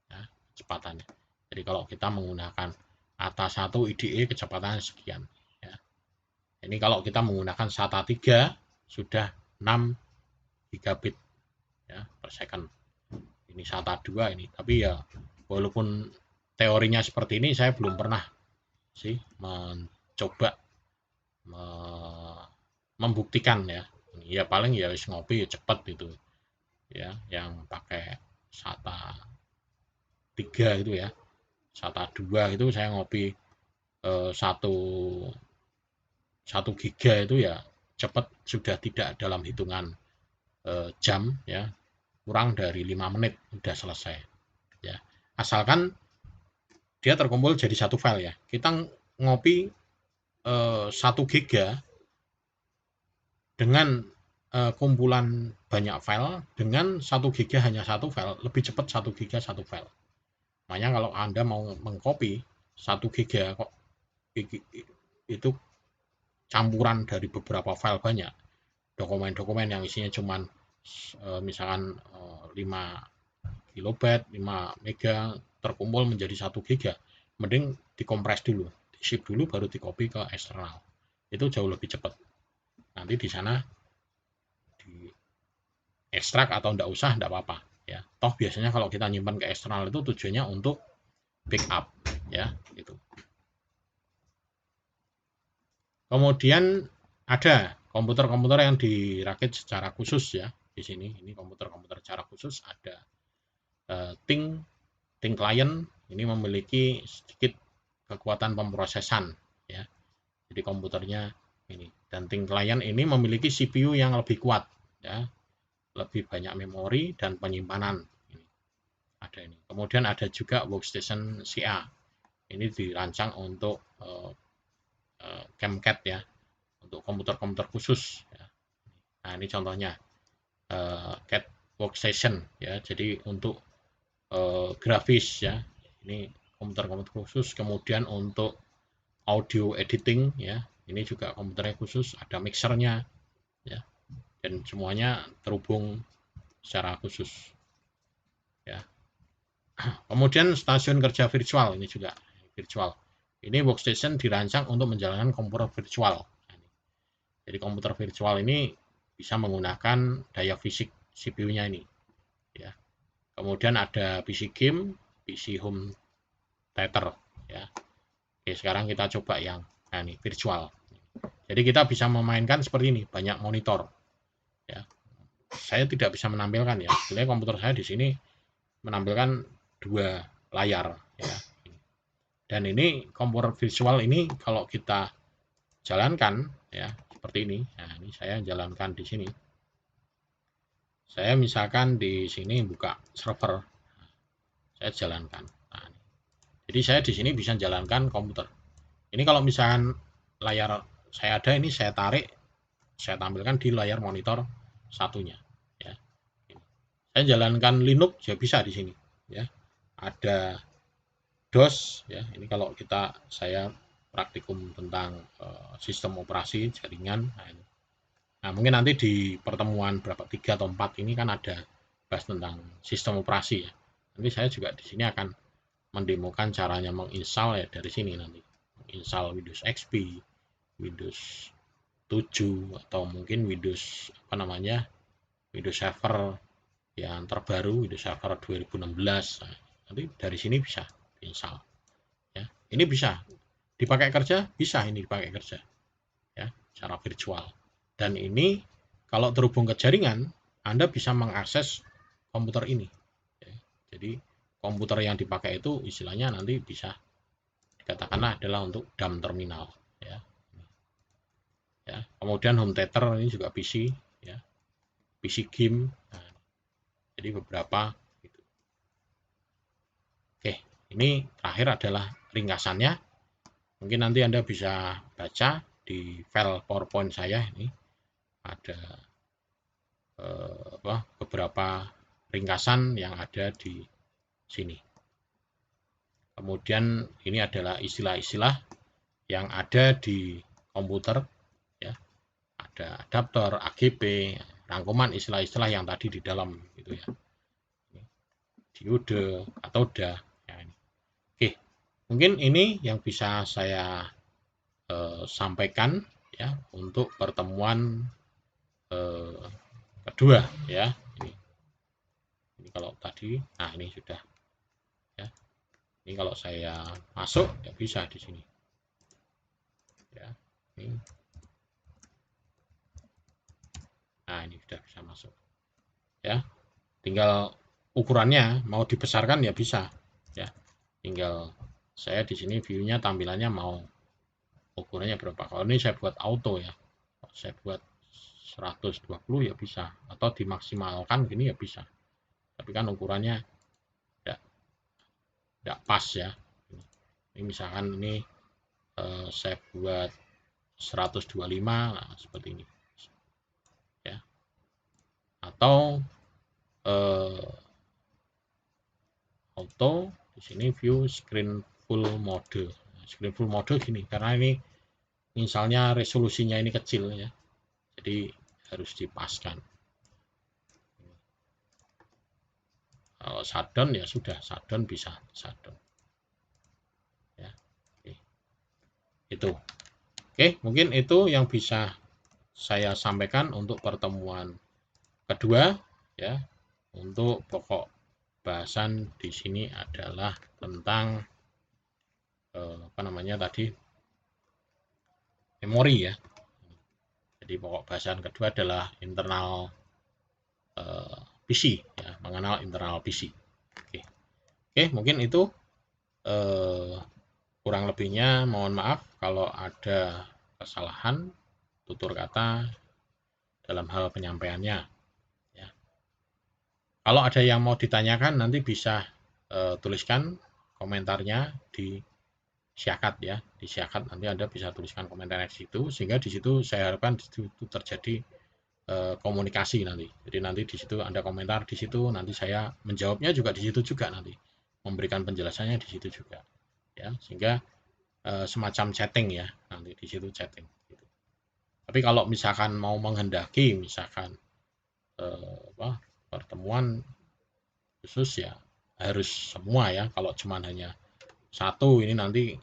ya, kecepatannya. Jadi kalau kita menggunakan ATA 1 IDE kecepatannya sekian ya. Ini kalau kita menggunakan SATA 3 sudah 6 gigabit ya per second. Ini SATA 2 ini, tapi ya walaupun teorinya seperti ini saya belum pernah sih mencoba membuktikan ya. Ya paling ya ngopi ya cepat gitu ya, yang pakai SATA 3 itu ya, SATA 2 itu saya ngopi 1 giga itu ya cepat, sudah tidak dalam hitungan jam ya, kurang dari 5 menit udah selesai ya. Asalkan dia terkumpul jadi satu file ya. Kita ngopi 1 giga dengan kumpulan banyak file, dengan 1 giga hanya satu file, lebih cepat 1 giga satu file. Makanya kalau Anda mau mengcopy 1 giga kok itu campuran dari beberapa file banyak, dokumen-dokumen yang isinya cuman misalkan 5 kilobyte, 5 mega terkumpul menjadi 1 giga, mending dikompres dulu, di ship dulu baru di copy ke eksternal. Itu jauh lebih cepat. Nanti di sana di ekstrak atau enggak usah enggak apa-apa ya. Toh biasanya kalau kita nyimpan ke eksternal itu tujuannya untuk backup ya, gitu. Kemudian ada komputer-komputer yang dirakit secara khusus ya. Di sini ini komputer-komputer secara khusus ada Think Client, ini memiliki sedikit kekuatan pemrosesan ya. Jadi komputernya ini, dan Think Client ini memiliki CPU yang lebih kuat ya, lebih banyak memori dan penyimpanan. Ini ada ini. Kemudian ada juga workstation CA. Ini dirancang untuk Camcat ya, untuk komputer-komputer khusus ya. Nah, ini contohnya CAT workstation ya. Jadi untuk grafis ya. Ini komputer-komputer khusus. Kemudian untuk audio editing ya. Ini juga komputernya khusus, ada mixernya ya. Dan semuanya terhubung secara khusus ya. Kemudian stasiun kerja virtual, ini juga virtual. Ini workstation dirancang untuk menjalankan komputer virtual. Jadi komputer virtual ini bisa menggunakan daya fisik CPU-nya ini ya. Kemudian ada PC game, PC home theater ya. Oke, sekarang kita coba yang ini virtual. Jadi kita bisa memainkan seperti ini, banyak monitor ya. Saya tidak bisa menampilkan ya. Sebenarnya komputer saya di sini menampilkan 2 layar ya. Dan ini komputer visual ini kalau kita jalankan ya seperti ini. Nah, ini saya jalankan di sini. Saya misalkan di sini buka server. Saya jalankan. Nah, jadi saya di sini bisa jalankan komputer. Ini kalau misalkan layar saya ada, ini saya tarik, saya tampilkan di layar monitor satunya ya. Saya jalankan Linux ya bisa di sini ya. Ada DOS ya, ini kalau saya praktikum tentang sistem operasi jaringan. Nah, mungkin nanti di pertemuan berapa 3 atau 4 ini kan ada bahas tentang sistem operasi ya. Nanti saya juga di sini akan mendemokan caranya menginstal ya dari sini nanti. Install Windows XP, Windows 7 atau mungkin Windows Windows Server yang terbaru, Windows Server 2016. Nah, nanti dari sini bisa install ya. Ini bisa dipakai kerja, bisa ini dipakai kerja ya secara virtual. Dan ini kalau terhubung ke jaringan, Anda bisa mengakses komputer ini ya. Jadi komputer yang dipakai itu istilahnya nanti bisa dikatakanlah adalah untuk dumb terminal ya. Ya, kemudian home theater ini juga PC ya, PC game. Nah, jadi beberapa gitu. Oke, ini terakhir adalah ringkasannya. Mungkin nanti Anda bisa baca di file PowerPoint saya ini ada beberapa ringkasan yang ada di sini. Kemudian ini adalah istilah-istilah yang ada di komputer ya. Ada adaptor, AGB, rangkuman istilah-istilah yang tadi di dalam itu ya. Diode, katoda ya ini. Oke, mungkin ini yang bisa saya sampaikan ya untuk pertemuan kedua ya. Ini kalau tadi, nah ini sudah ya. Ini kalau saya masuk ya bisa di sini. Ya, ini. Nah, ini sudah bisa masuk. Ya. Tinggal ukurannya mau dibesarkan ya bisa tinggal saya di sini view-nya tampilannya mau ukurannya berapa. Kalau ini saya buat auto ya, saya buat 120 ya bisa, atau dimaksimalkan gini ya bisa, tapi kan ukurannya tidak pas ya. Ini misalkan ini saya buat 125, nah, seperti ini ya, atau auto di sini view screen full mode. Screen full mode gini, karena ini misalnya resolusinya ini kecil ya, jadi harus dipaskan. Kalau shutdown ya sudah, shutdown bisa shutdown ya. Oke. Itu oke, mungkin itu yang bisa saya sampaikan untuk pertemuan kedua ya. Untuk pokok bahasan di sini adalah tentang apa namanya tadi, memori ya. Jadi pokok bahasan kedua adalah internal PC ya, mengenal internal PC. Oke, oke, mungkin itu kurang lebihnya mohon maaf kalau ada kesalahan tutur kata dalam hal penyampaiannya ya. Kalau ada yang mau ditanyakan nanti bisa tuliskan komentarnya di Syakat ya, di Syakat nanti Anda bisa tuliskan komentar di situ, sehingga di situ saya harapkan di situ terjadi komunikasi nanti. Jadi nanti di situ Anda komentar di situ, nanti saya menjawabnya juga di situ juga nanti, memberikan penjelasannya di situ juga ya, sehingga semacam chatting ya, nanti di situ chatting gitu. Tapi kalau misalkan mau menghendaki misalkan pertemuan khusus ya harus semua ya, kalau cuma hanya satu ini nanti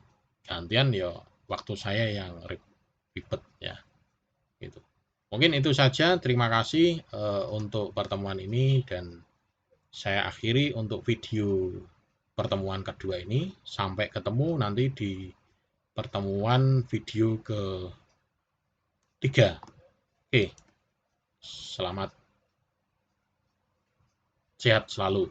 gantian ya waktu saya yang ribet ya gitu. Mungkin itu saja, terima kasih untuk pertemuan ini, dan saya akhiri untuk video pertemuan kedua ini. Sampai ketemu nanti di pertemuan video ketiga. Oke, selamat sehat selalu.